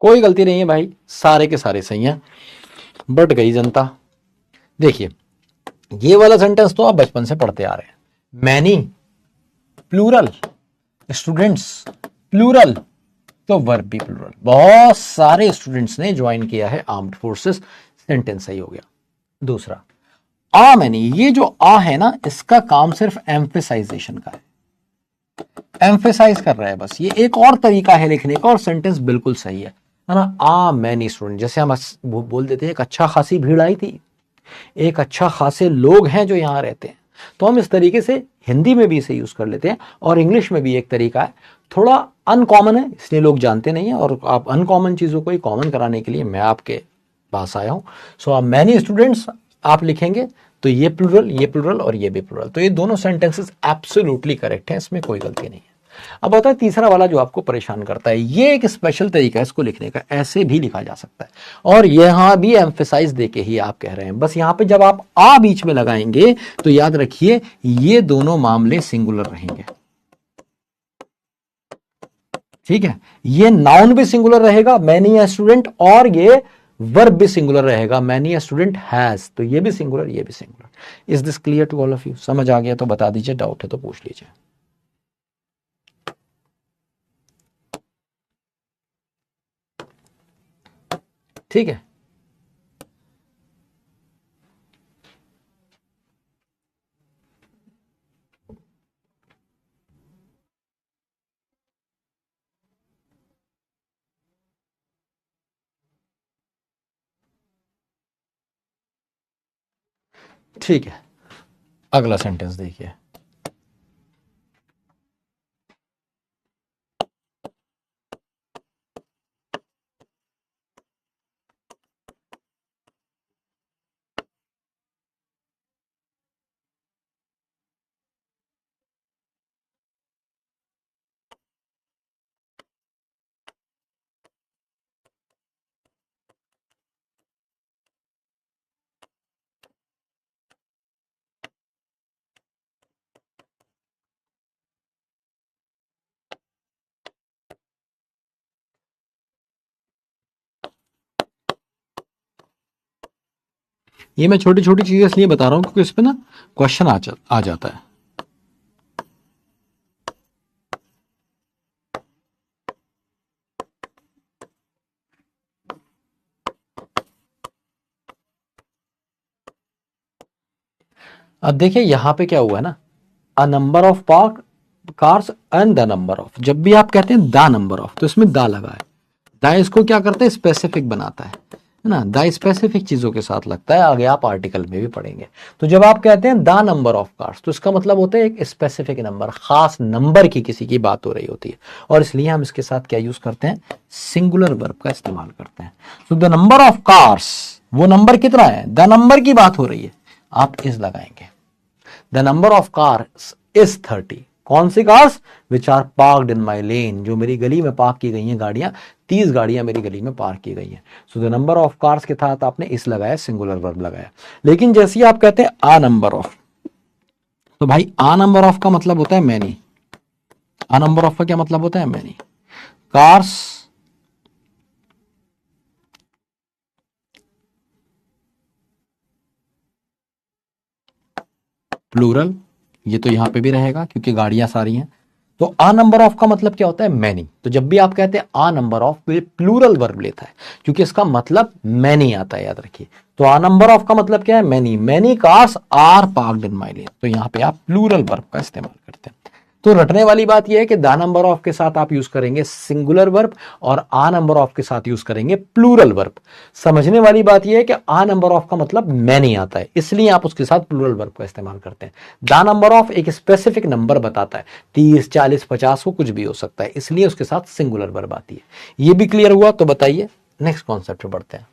कोई गलती नहीं है भाई, सारे के सारे सही हैं, बट गई जनता। देखिए, ये वाला सेंटेंस तो आप बचपन से पढ़ते आ रहे हैं, मैनी प्लूरल, स्टूडेंट्स प्लूरल, तो वर्ब भी प्लूरल, बहुत सारे स्टूडेंट्स ने ज्वाइन किया है आर्म्ड फोर्सेस, सेंटेंस सही हो गया। दूसरा, आ मैनी, ये जो आ है ना, इसका काम सिर्फ एम्फेसाइजेशन का है, एम्फेसाइज कर रहा है बस, ये एक और तरीका है लिखने का और सेंटेंस बिल्कुल सही है ना। आ मैनी स्टूडेंट, जैसे हम बोल देते हैं एक अच्छा खासी भीड़ आई थी, एक अच्छा खासे लोग हैं जो यहां रहते हैं, तो हम इस तरीके से हिंदी में भी इसे यूज कर लेते हैं और इंग्लिश में भी एक तरीका है, थोड़ा अनकॉमन है इसलिए लोग जानते नहीं है, और आप अनकॉमन चीजों को ही कॉमन कराने के लिए मैं आपके पास आया हूं। सो आप मैनी स्टूडेंट्स आप लिखेंगे तो ये प्लूरल और ये भी प्लूरल, तो ये दोनों सेंटेंसेस एब्सोल्युटली करेक्ट है, इसमें कोई गलती नहीं है। अब आता है तीसरा वाला जो आपको परेशान करता है, ये एक स्पेशल तरीका है इसको लिखने का, ऐसे भी लिखा जा सकता है और यहां भी एम्फेसाइज देके ही आप कह रहे हैं, बस यहां पे जब आप आ बीच में लगाएंगे तो याद रखिए ये दोनों मामले सिंगुलर रहेंगे। ठीक है, ये नाउन भी सिंगुलर रहेगा मैनी अ स्टूडेंट, और ये वर्ब भी सिंगुलर रहेगा मैनी अ स्टूडेंट हैज, तो ये भी सिंगुलर ये भी singular. Is this clear to all of you? समझ आ गया तो बता दीजिए, डाउट है तो पूछ लीजिए। ठीक है, ठीक है, अगला सेंटेंस देखिए। ये मैं छोटी छोटी चीजें इसलिए बता रहा हूं क्योंकि इस पे ना क्वेश्चन आ जाता है। अब देखिए यहां पे क्या हुआ है ना, a number of park cars and the number of, जब भी आप कहते हैं द नंबर ऑफ तो इसमें द लगा है। द इसको क्या करता है, स्पेसिफिक बनाता है ना, द स्पेसिफिक चीजों के साथ लगता है, आगे आप आर्टिकल में भी पढ़ेंगे। तो जब आप कहते हैं द नंबर ऑफ कार्स तो इसका मतलब होता है एक स्पेसिफिक नंबर, खास नंबर की किसी की बात हो रही होती है, और इसलिए हम इसके साथ क्या यूज करते हैं, सिंगुलर वर्ब का इस्तेमाल करते हैं। तो द नंबर ऑफ कार्स, वो नंबर कितना है, द नंबर की बात हो रही है, आप इस लगाएंगे। The number of cars is 30, कौन सी कार्स, which are parked in my lane, जो मेरी गली में पार्क की गई हैं गाड़ियां, 30 गाड़ियां मेरी गली में पार्क की गई हैं। So the number of cars के साथ आपने इस लगाया, सिंगुलर वर्ब लगाया। लेकिन जैसे ही आप कहते हैं आ नंबर ऑफ, तो भाई आ नंबर ऑफ का मतलब होता है मैनी। आ नंबर ऑफ का क्या मतलब होता है, मैनी। कार्स प्लूरल, ये तो यहां पे भी रहेगा क्योंकि गाड़ियां सारी हैं। तो आ नंबर ऑफ का मतलब क्या होता है, मैनी। तो जब भी आप कहते हैं आ नंबर ऑफ, प्लूरल वर्ब लेता है क्योंकि इसका मतलब मैनी आता है, याद रखिए। तो आ नंबर ऑफ का मतलब क्या है, many. Many cars are parked in my lane, तो यहां पे आप प्लूरल वर्ब का इस्तेमाल करते हैं। तो रटने वाली बात यह है कि द नंबर ऑफ के साथ आप यूज करेंगे सिंगुलर वर्ब और आ नंबर ऑफ के साथ यूज करेंगे प्लूरल वर्ब। समझने वाली बात यह है कि आ नंबर ऑफ का मतलब मैनी आता है, इसलिए आप उसके साथ प्लूरल वर्ब का इस्तेमाल करते हैं। द नंबर ऑफ एक स्पेसिफिक नंबर बताता है, 30 40 50 हो, कुछ भी हो सकता है, इसलिए उसके साथ सिंगुलर वर्ब आती है। यह भी क्लियर हुआ, तो बताइए नेक्स्ट कॉन्सेप्ट पे बढ़ते हैं।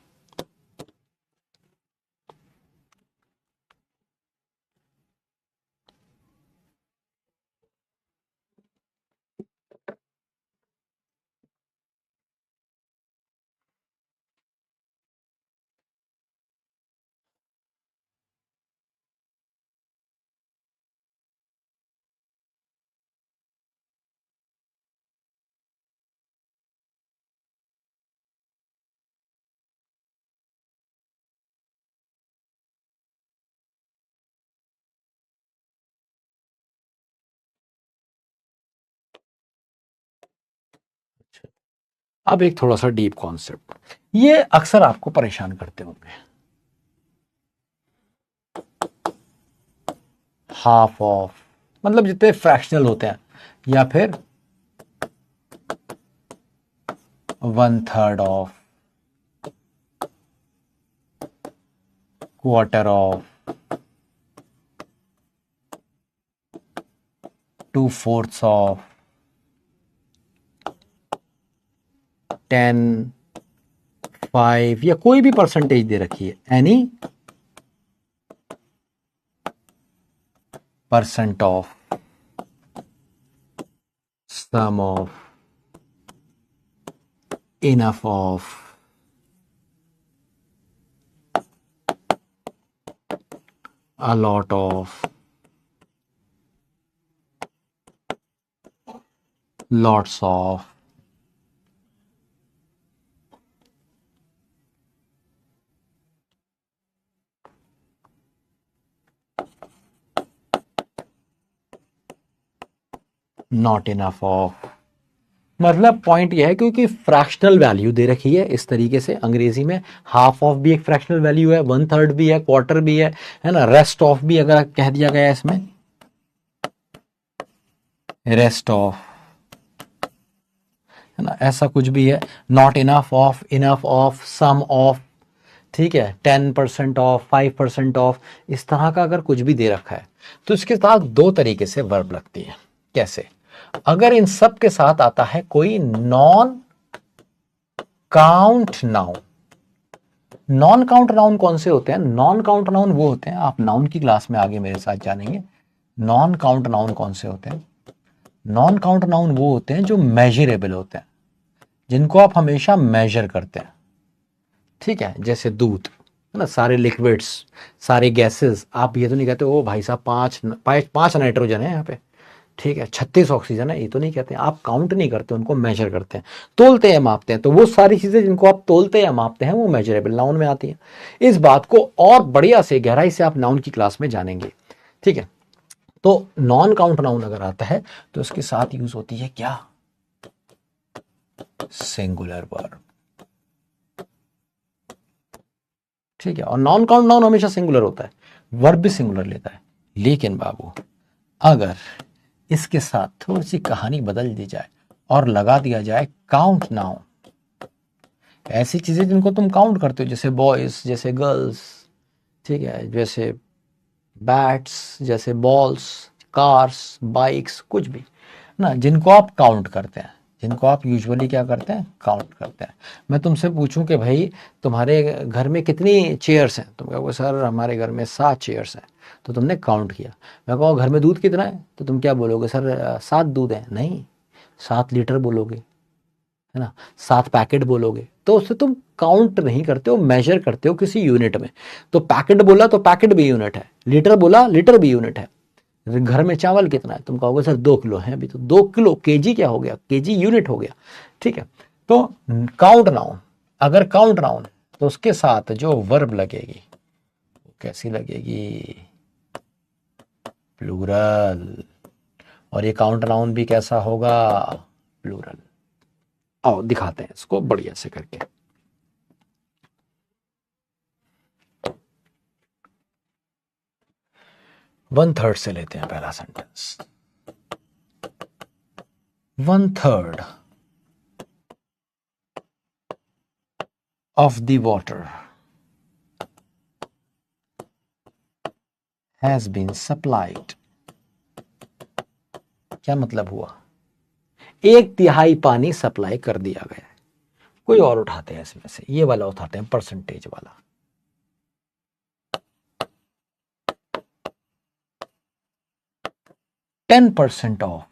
अब एक थोड़ा सा डीप कॉन्सेप्ट, ये अक्सर आपको परेशान करते होंगे। हाफ ऑफ मतलब जितने फ्रैक्शनल होते हैं, या फिर 1/3 ऑफ, क्वार्टर ऑफ, 2/4 ऑफ, 10, 5, या कोई भी परसेंटेज दे रखी है, any percent of, some of, enough of, a lot of, lots of, not enough of। मतलब पॉइंट यह है क्योंकि फ्रैक्शनल वैल्यू दे रखी है इस तरीके से, अंग्रेजी में हाफ ऑफ भी एक फ्रैक्शनल वैल्यू है, 1/3 भी है, क्वार्टर भी है ना, रेस्ट ऑफ भी अगर कह दिया गया है इसमें, रेस्ट ऑफ, है ना, ऐसा कुछ भी है, not enough of, enough of, some of, ठीक है, 10% ऑफ, 5% ऑफ, इस तरह का अगर कुछ भी दे रखा है तो इसके साथ दो तरीके से वर्ब लगती है। कैसे, अगर इन सब के साथ आता है कोई non count noun. Non count noun कौन से होते हैं, नॉन काउंट नाउन वो होते हैं, आप नाउन की क्लास में आगे मेरे साथ जानेंगे। नॉन काउंट नाउन कौन से होते हैं, नॉन काउंट नाउन वो होते हैं जो मेजरेबल होते हैं, जिनको आप हमेशा मेजर करते हैं। ठीक है, जैसे दूध, है ना, सारे लिक्विड्स, सारे गैसेस, आप ये तो नहीं कहते ओ भाई साहब 5 नाइट्रोजन है यहाँ पे, ठीक है, 36 ऑक्सीजन है ये तो नहीं कहते, आप काउंट नहीं करते, उनको मेजर करते हैं, तोलते हैं, मापते हैं। तो वो सारी चीजें जिनको आप तोलते या मापते हैं वो मेजरेबल नाउन में आती हैं। इस बात को और बढ़िया से गहराई से आप नाउन की क्लास में जानेंगे। ठीक है, तो नॉन काउंट नाउन अगर आता है तो उसके साथ यूज होती है क्या, सिंगुलर वर्ब। ठीक है, और नॉन काउंट नाउन हमेशा सिंगुलर होता है, वर्ब भी सिंगुलर लेता है। लेकिन बाबू अगर इसके साथ थोड़ी सी कहानी बदल दी जाए और लगा दिया जाए काउंट नाउन, ऐसी चीजें जिनको तुम काउंट करते हो, जैसे बॉयज, जैसे गर्ल्स, ठीक है, जैसे बैट्स, जैसे बॉल्स, कार्स, बाइक्स, कुछ भी ना, जिनको आप काउंट करते हैं, जिनको आप यूजुअली क्या करते हैं, काउंट करते हैं। मैं तुमसे पूछूं कि भाई तुम्हारे घर में कितनी चेयर्स हैं, तुम कहोगे सर हमारे घर में 7 चेयर्स हैं, तो तुमने काउंट किया। मैं कहूँ घर में दूध कितना है, तो तुम क्या बोलोगे, सर 7 दूध है, नहीं 7 लीटर बोलोगे, है ना, 7 पैकेट बोलोगे। तो उससे तुम काउंट नहीं करते हो, मेजर करते हो किसी यूनिट में। तो पैकेट बोला तो पैकेट भी यूनिट है, लीटर बोला लीटर भी यूनिट है। घर में चावल कितना है, तुम कहोगे सर 2 किलो है, अभी तो 2 किलो, केजी क्या हो गया, केजी यूनिट हो गया। ठीक है, तो काउंट नाउन, अगर काउंट नाउन है तो उसके साथ जो वर्ब लगेगी वो कैसी लगेगी, प्लूरल। और ये काउंट नाउन भी कैसा होगा, प्लूरल। आओ दिखाते हैं इसको बढ़िया से करके। वन थर्ड से लेते हैं पहला sentence. 1/3 of the water has been supplied। क्या मतलब हुआ, 1/3 पानी सप्लाई कर दिया गया है। कोई और उठाते हैं इसमें से, ये वाला उठाते हैं, परसेंटेज वाला। Ten % of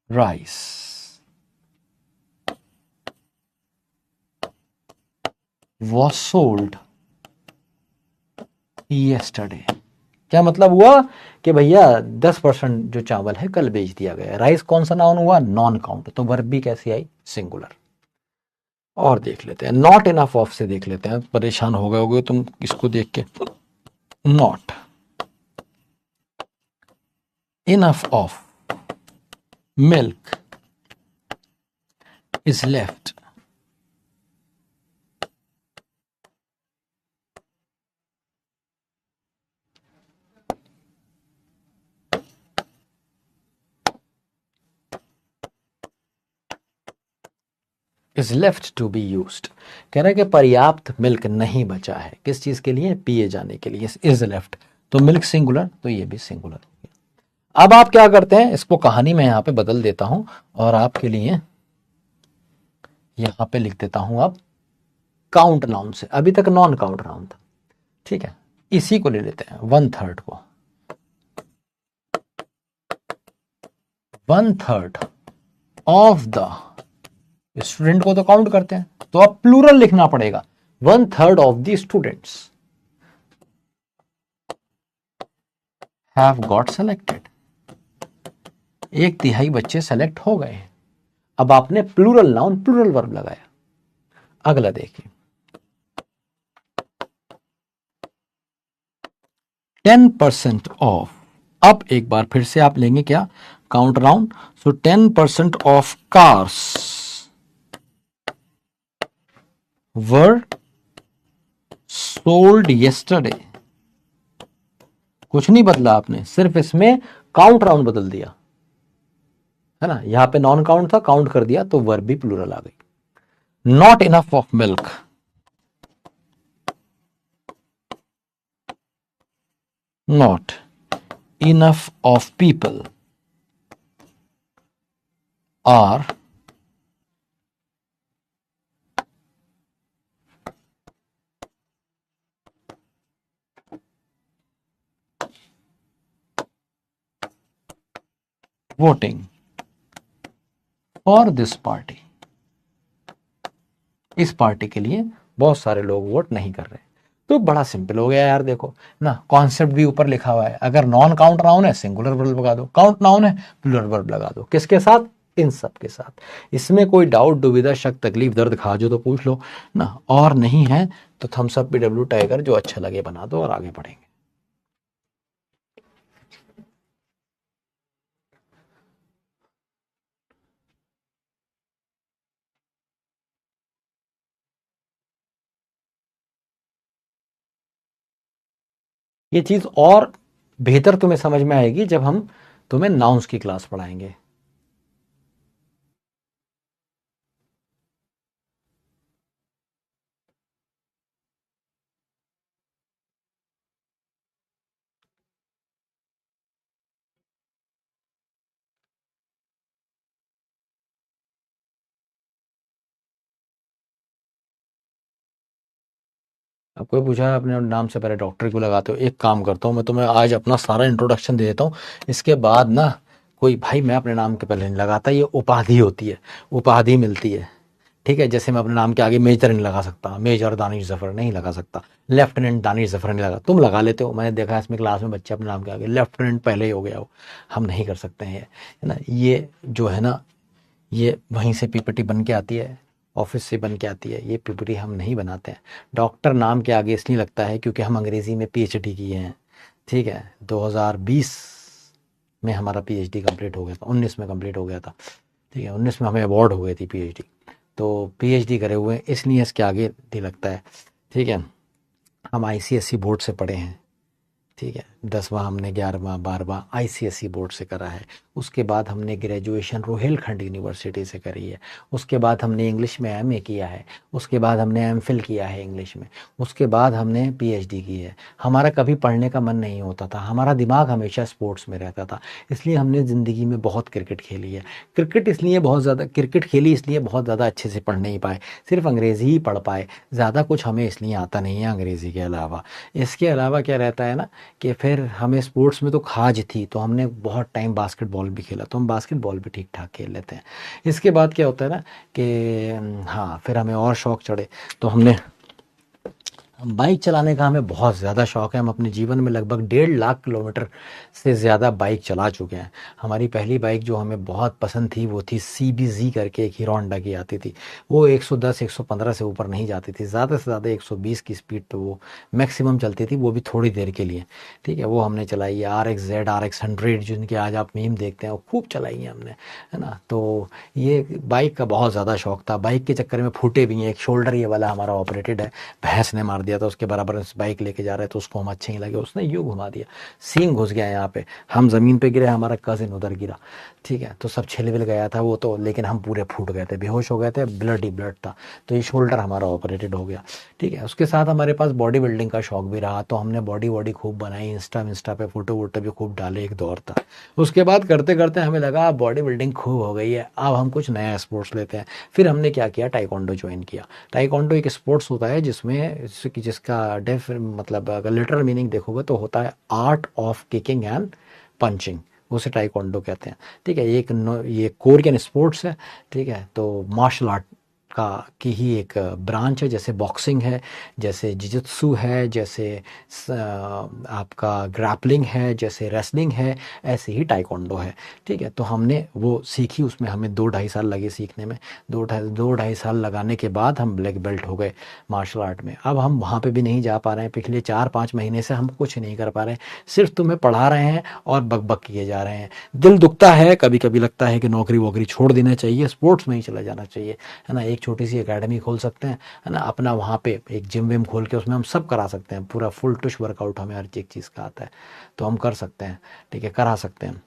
rice was sold yesterday। क्या मतलब हुआ कि भैया 10% जो चावल है कल बेच दिया गया। राइस कौन सा नाउन हुआ, नॉन काउंट, तो वर्ब भी कैसी आई, सिंगुलर। और देख लेते हैं, नॉट इनफ ऑफ से देख लेते हैं, परेशान हो गए होगे तुम इसको देख के। Not enough of milk is left is left to be used. कह रहा है कि पर्याप्त मिल्क नहीं बचा है, किस चीज के लिए, पिए जाने के लिए। इज लेफ्ट, तो मिल्क सिंगुलर, तो ये भी सिंगुलर। अब आप क्या करते हैं, इसको कहानी में यहां पे बदल देता हूं और आपके लिए यहां पे लिख देता हूं अब काउंट नाउन से। अभी तक नॉन काउंट नाउन था, ठीक है, इसी को ले लेते हैं 1/3 को। 1/3 ऑफ द, स्टूडेंट को तो काउंट करते हैं, तो अब प्लूरल लिखना पड़ेगा। 1/3 of the students have got selected. 1/3 बच्चे सेलेक्ट हो गए। अब आपने प्लूरल नाउन प्लूरल वर्ब लगाया। अगला देखिए, 10% ऑफ। अब एक बार फिर से आप लेंगे क्या, count noun. So 10% of cars were sold yesterday. कुछ नहीं बदला आपने, सिर्फ इसमें काउंट नाउन बदल दिया, है ना। यहां पे नॉन काउंट था, काउंट कर दिया, तो वर्ब भी प्लूरल आ गई। Not enough of milk, not enough of people are voting for this party. इस पार्टी के लिए बहुत सारे लोग वोट नहीं कर रहे। तो बड़ा सिंपल हो गया यार, देखो ना, कॉन्सेप्ट भी ऊपर लिखा हुआ है। अगर नॉन काउंट नाउन है सिंगुलर वर्ब लगा दो, काउंट नाउन है प्लूरल वर्ब लगा दो। किसके साथ? इन सब के साथ। इसमें कोई डाउट, दुविधा, शक, तकलीफ, दर्द, खाजो तो पूछ लो ना, और नहीं है तो थम्स अप PW टाइगर जो अच्छा लगे बना दो और आगे बढ़ेंगे। ये चीज और बेहतर तुम्हें समझ में आएगी जब हम तुम्हें नाउन्स की क्लास पढ़ाएंगे। अब कोई पूछा है अपने नाम से पहले डॉक्टर क्यों लगाते हो? एक काम करता हूँ मैं तुम्हें आज अपना सारा इंट्रोडक्शन दे देता हूँ, इसके बाद ना कोई भाई मैं अपने नाम के पहले नहीं लगाता, ये उपाधि होती है, उपाधि मिलती है। ठीक है, जैसे मैं अपने नाम के आगे मेजर नहीं लगा सकता, मेजर दानिश जफर नहीं लगा सकता, लेफ्टिनेंट दानिश जफर नहीं लगा, तुम लगा लेते हो, मैंने देखा है इसमें क्लास में बच्चे अपने नाम के आगे लेफ्टिनेंट पहले ही हो गया हो, हम नहीं कर सकते हैं, है ना। ये जो है ना, ये वहीं से पीपीटी बन के आती है, ऑफिस से बन के आती है, ये पीपीटी हम नहीं बनाते हैं। डॉक्टर नाम के आगे इसलिए लगता है क्योंकि हम अंग्रेजी में PhD किए हैं। ठीक है, 2020 में हमारा PhD कंप्लीट हो गया था, 19 में कंप्लीट हो गया था। ठीक है, 19 में हमें अवार्ड हो गई थी PhD, तो PhD करे हुए हैं इसलिए इसके आगे नहीं लगता है। ठीक है, हम ICSE बोर्ड से पढ़े हैं। ठीक है, 10वां हमने 11वां 12वां ICSE बोर्ड से करा है। उसके बाद हमने ग्रेजुएशन रोहिलखंड यूनिवर्सिटी से करी है। उसके बाद हमने इंग्लिश में MA किया है। उसके बाद हमने MPhil किया है इंग्लिश में। उसके बाद हमने PhD की है। हमारा कभी पढ़ने का मन नहीं होता था, हमारा दिमाग हमेशा स्पोर्ट्स में रहता था, इसलिए हमने ज़िंदगी में बहुत क्रिकेट खेली है। क्रिकेट इसलिए बहुत ज़्यादा क्रिकेट खेली इसलिए बहुत ज़्यादा अच्छे से पढ़ नहीं पाए, सिर्फ अंग्रेज़ी ही पढ़ पाए, ज़्यादा कुछ हमें इसलिए आता नहीं है अंग्रेज़ी के अलावा। इसके अलावा क्या रहता है ना कि फिर हमें स्पोर्ट्स में तो खाज थी, तो हमने बहुत टाइम बास्केटबॉल भी खेला, तो हम बास्केटबॉल भी ठीक ठाक खेल लेते हैं। इसके बाद क्या होता है ना कि हाँ, फिर हमें और शौक चढ़े, तो हमने बाइक चलाने का हमें बहुत ज़्यादा शौक है। हम अपने जीवन में लगभग 1.5 लाख किलोमीटर से ज़्यादा बाइक चला चुके हैं। हमारी पहली बाइक जो हमें बहुत पसंद थी वो थी CBZ करके, एक हीरो होंडा की आती थी। वो 110 115 से ऊपर नहीं जाती थी, ज़्यादा से ज़्यादा 120 की स्पीड पे वो मैक्सिमम चलती थी, वो भी थोड़ी देर के लिए। ठीक है, वो हमने चलाई है। RXZ RX100 जिनके आज आप मीम देखते हैं, वो खूब चलाई है हमने, है ना। तो ये बाइक का बहुत ज़्यादा शौक था। बाइक के चक्कर में फूटे भी हैं, एक शोल्डर ये वाला हमारा ऑपरेटेड है, भैंस ने मार दिया था उसके बराबर, बाइक लेके जा रहे थे, उसको हम अच्छे नहीं लगे, उसने यूँ घुमा दिया, सींग घुस गया यहाँ पे, हम ज़मीन पे गिरे, हमारा कज़िन उधर गिरा। ठीक है, तो सब छिल विल गया था वो तो, लेकिन हम पूरे फूट गए थे, बेहोश हो गए थे, ब्लड ही ब्लड था। तो ये शोल्डर हमारा ऑपरेटेड हो गया। ठीक है, उसके साथ हमारे पास बॉडी बिल्डिंग का शौक भी रहा, तो हमने बॉडी वॉडी खूब बनाई, इंस्टा पे फोटो वोटो भी खूब डाले, एक दौर था। उसके बाद करते करते हमें लगा बॉडी बिल्डिंग खूब हो गई है, अब हम कुछ नया स्पोर्ट्स लेते हैं। फिर हमने क्या किया, टाइकोंडो ज्वाइन किया। टाइकोंडो एक स्पोर्ट्स होता है जिसमें जिसका डेफ मतलब अगर लिटरल मीनिंग देखोगे तो होता है art of kicking and punching, उसे टाइकोंडो कहते हैं। ठीक है, ये कोरियन स्पोर्ट्स है। ठीक है, तो मार्शल आर्ट का की ही एक ब्रांच है, जैसे बॉक्सिंग है, जैसे जिजित्सु है, जैसे आपका ग्रैपलिंग है, जैसे रेसलिंग है, ऐसे ही टाइकोंडो है। ठीक है, तो हमने वो सीखी, उसमें हमें 2-2.5 साल लगे सीखने में। 2-2.5 साल लगाने के बाद हम ब्लैक बेल्ट हो गए मार्शल आर्ट में। अब हम वहाँ पे भी नहीं जा पा रहे हैं, पिछले 4-5 महीने से हम कुछ नहीं कर पा रहे हैं, सिर्फ तुम्हें पढ़ा रहे हैं और बक किए जा रहे हैं। दिल दुखता है, कभी कभी लगता है कि नौकरी वोकरी छोड़ देना चाहिए, स्पोर्ट्स में ही चला जाना चाहिए, है ना। एक छोटी सी एकेडमी खोल सकते हैं, है ना, अपना वहाँ पे एक जिम विम खोल के उसमें हम सब करा सकते हैं, पूरा फुल टुश वर्कआउट हमें हर एक चीज़ का आता है, तो हम कर सकते हैं। ठीक है, करा सकते हैं,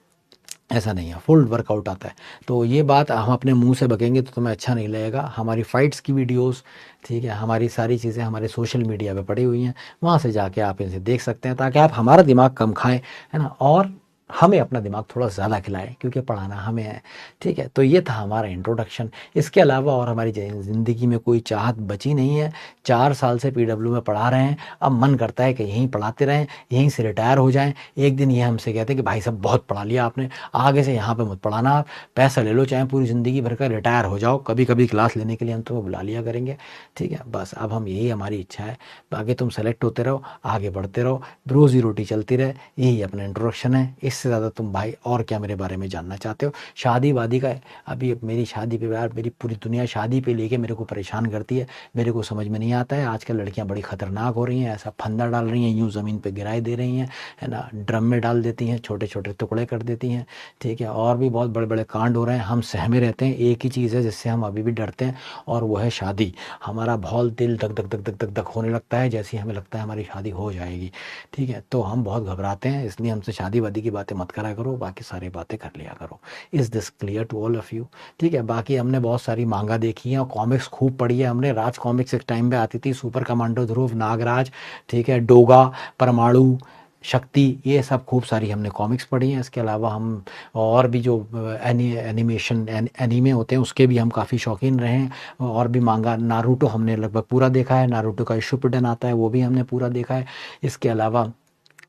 ऐसा नहीं है, फुल वर्कआउट आता है। तो ये बात हम अपने मुंह से बकेंगे तो तुम्हें अच्छा नहीं लगेगा। हमारी फाइट्स की वीडियोस, ठीक है, हमारी सारी चीज़ें हमारे सोशल मीडिया पे पड़ी हुई हैं, वहाँ से जाके आप इनसे देख सकते हैं, ताकि आप हमारा दिमाग कम खाएं, है ना, और हमें अपना दिमाग थोड़ा ज़्यादा खिलाएं क्योंकि पढ़ाना हमें है। ठीक है, तो ये था हमारा इंट्रोडक्शन। इसके अलावा और हमारी ज़िंदगी में कोई चाहत बची नहीं है। 4 साल से पीडब्ल्यू में पढ़ा रहे हैं, अब मन करता है कि यहीं पढ़ाते रहें, यहीं से रिटायर हो जाएं। एक दिन ये हमसे कहते हैं कि भाई साहब बहुत पढ़ा लिया आपने, आगे से यहाँ पे मत पढ़ाना, आप पैसा ले लो चाहे पूरी ज़िंदगी भर का, रिटायर हो जाओ, कभी कभी क्लास लेने के लिए हम तुम्हें बुला लिया करेंगे। ठीक है, बस अब हम यही हमारी इच्छा है, आगे तुम सेलेक्ट होते रहो, आगे बढ़ते रहो, रोज़ी रोटी चलती रहे। यही अपना इंट्रोडक्शन है। इससे ज़्यादा तुम भाई और क्या मेरे बारे में जानना चाहते हो? शादी वादी का अभी मेरी शादी पे यार, मेरी पूरी दुनिया शादी पे लेके मेरे को परेशान करती है। मेरे को समझ में नहीं आता है, आजकल लड़कियां बड़ी खतरनाक हो रही हैं, ऐसा फंदा डाल रही हैं, यूं ज़मीन पे गिराए दे रही हैं, है ना, ड्रम में डाल देती हैं, छोटे छोटे टुकड़े कर देती हैं। ठीक है, और भी बहुत बड़े बड़े कांड हो रहे हैं। हम सहमे रहते हैं, एक ही चीज़ है जिससे हम अभी भी डरते हैं, और वो है शादी। हमारा बहुत दिल धक धक धक धक धक धक होने लगता है जैसे ही हमें लगता है हमारी शादी हो जाएगी। ठीक है, तो हम बहुत घबराते हैं, इसलिए हमसे शादी वादी की बातें मत करा करो, बाकी सारी बातें कर लिया करो। Is this clear to all of you? ठीक है, बाकी हमने बहुत सारी मांगा देखी है और कॉमिक्स खूब पढ़ी है हमने। राज कॉमिक्स एक टाइम पे आती थी, सुपर कमांडो ध्रुव, नागराज, ठीक है, डोगा, परमाणु शक्ति, ये सब खूब सारी हमने कॉमिक्स पढ़ी हैं। इसके अलावा हम और भी जो एनिमेशन एनीमे होते हैं उसके भी हम काफ़ी शौकीन रहे हैं। और भी मांगा, नारुतो हमने लगभग पूरा देखा है, नारुतो का शिपुडेन आता है वो भी हमने पूरा देखा है। इसके अलावा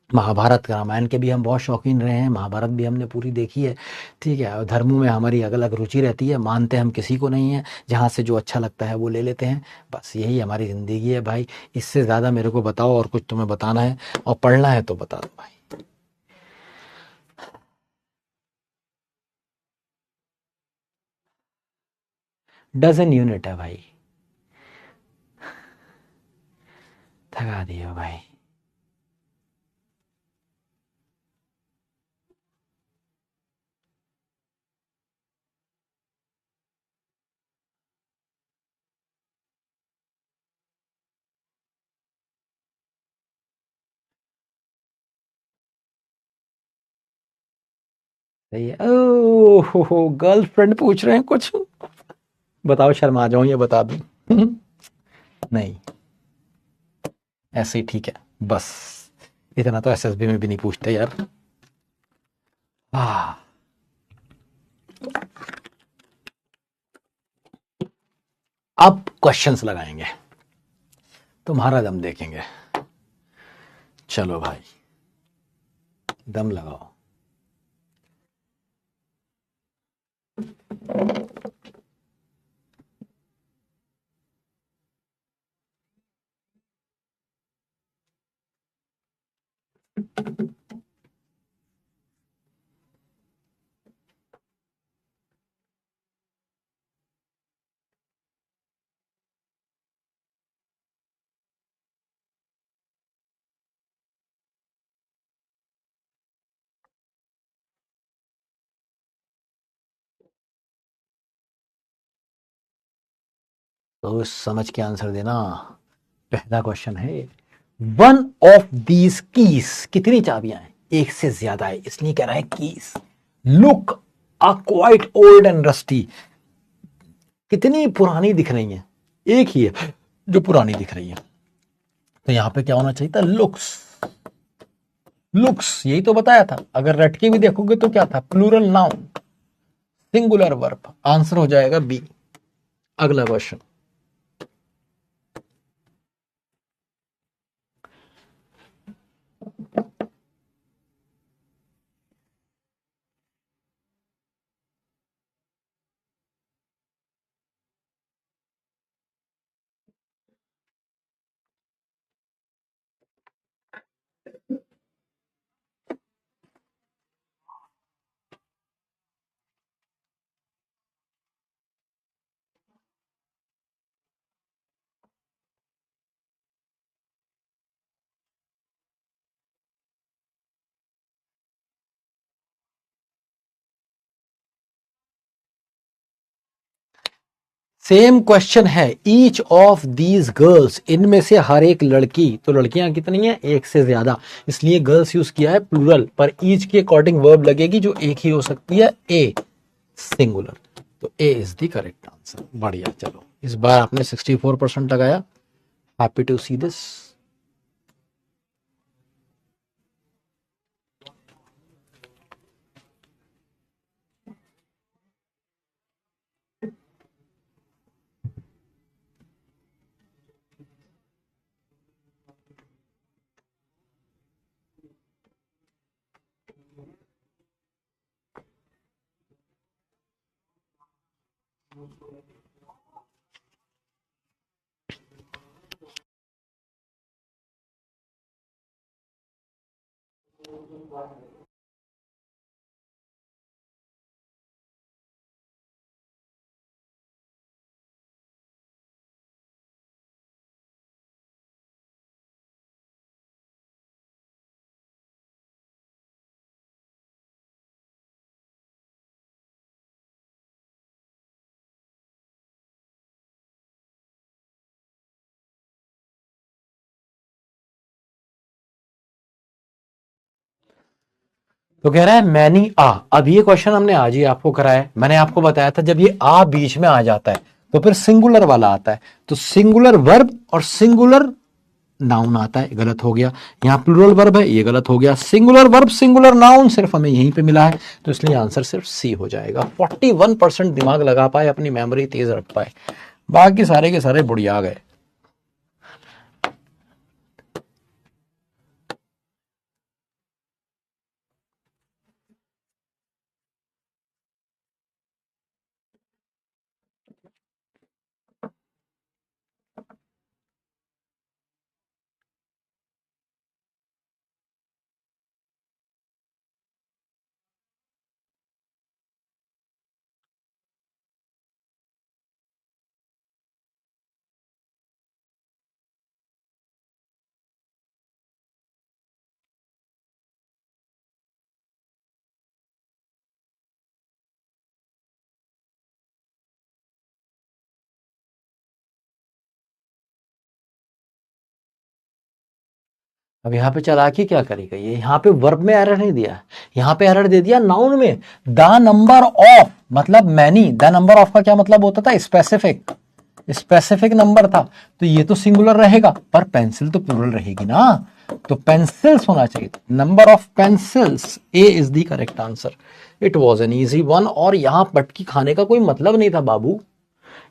महाभारत रामायण के भी हम बहुत शौकीन रहे हैं, महाभारत भी हमने पूरी देखी है। ठीक है, और धर्मों में हमारी अलग अलग रुचि रहती है, मानते हम किसी को नहीं है, जहाँ से जो अच्छा लगता है वो ले लेते हैं। बस यही हमारी ज़िंदगी है भाई। इससे ज़्यादा मेरे को बताओ और कुछ तुम्हें बताना है और पढ़ना है तो बता दो भाई। डजन यूनिट है भाई, थका दिए भाई। सही है। ओह, गर्लफ्रेंड पूछ रहे हैं कुछ? बताओ, शर्मा जाऊं या बता दूं? नहीं, ऐसे ही ठीक है बस। इतना तो एसएसबी में भी नहीं पूछते यार। हाँ, अब क्वेश्चंस लगाएंगे, तुम्हारा दम देखेंगे। चलो भाई, दम लगाओ। तो समझ के आंसर देना। पहला क्वेश्चन है, वन ऑफ दीज कीज, कितनी चाबियां हैं? एक से ज्यादा है, इसलिए कह रहा है keys. Look a quite old and rusty, कितनी पुरानी दिख रही हैं? एक ही है जो पुरानी दिख रही है, तो यहां पे क्या होना चाहिए था? लुक्स। लुक्स, यही तो बताया था। अगर रट के भी देखोगे तो क्या था? Plural noun, singular verb, answer हो जाएगा बी। अगला क्वेश्चन, सेम क्वेश्चन है। ईच ऑफ दीज गर्ल्स, इनमें से हर एक लड़की, तो लड़कियां कितनी हैं? एक से ज्यादा, इसलिए गर्ल्स यूज किया है प्लूरल, पर ईच के अकॉर्डिंग वर्ब लगेगी जो एक ही हो सकती है, ए, सिंगुलर। तो A is the correct answer. बढ़िया, चलो इस बार आपने 64% लगाया। Happy to see this. तो कह रहा है मैनी आ। अब ये क्वेश्चन हमने आज ही आपको कराया है। मैंने आपको बताया था जब ये आ बीच में आ जाता है तो फिर सिंगुलर वाला आता है, तो सिंगुलर वर्ब और सिंगुलर नाउन आता है, गलत हो गया। यहां प्लूरल वर्ब है, ये गलत हो गया। सिंगुलर वर्ब सिंगुलर नाउन सिर्फ हमें यहीं पे मिला है, तो इसलिए आंसर सिर्फ सी हो जाएगा। 41% दिमाग लगा पाए, अपनी मेमोरी तेज रख पाए, बाकी सारे के सारे बुढ़िया गए। अब यहाँ पे चालाकी क्या करी गई है, यहाँ पे वर्ब में एरर नहीं दिया, यहाँ पे एरर दे दिया नाउन में। द नंबर ऑफ, मतलब मैनी, द नंबर ऑफ का क्या मतलब होता था, स्पेसिफिक, स्पेसिफिक नंबर था, तो ये तो सिंगुलर रहेगा, पर पेंसिल तो प्लूरल रहेगी ना, तो पेंसिल्स होना चाहिए। Number of pencils, A is the correct answer. It was an easy one, और यहां पटकी खाने का कोई मतलब नहीं था बाबू।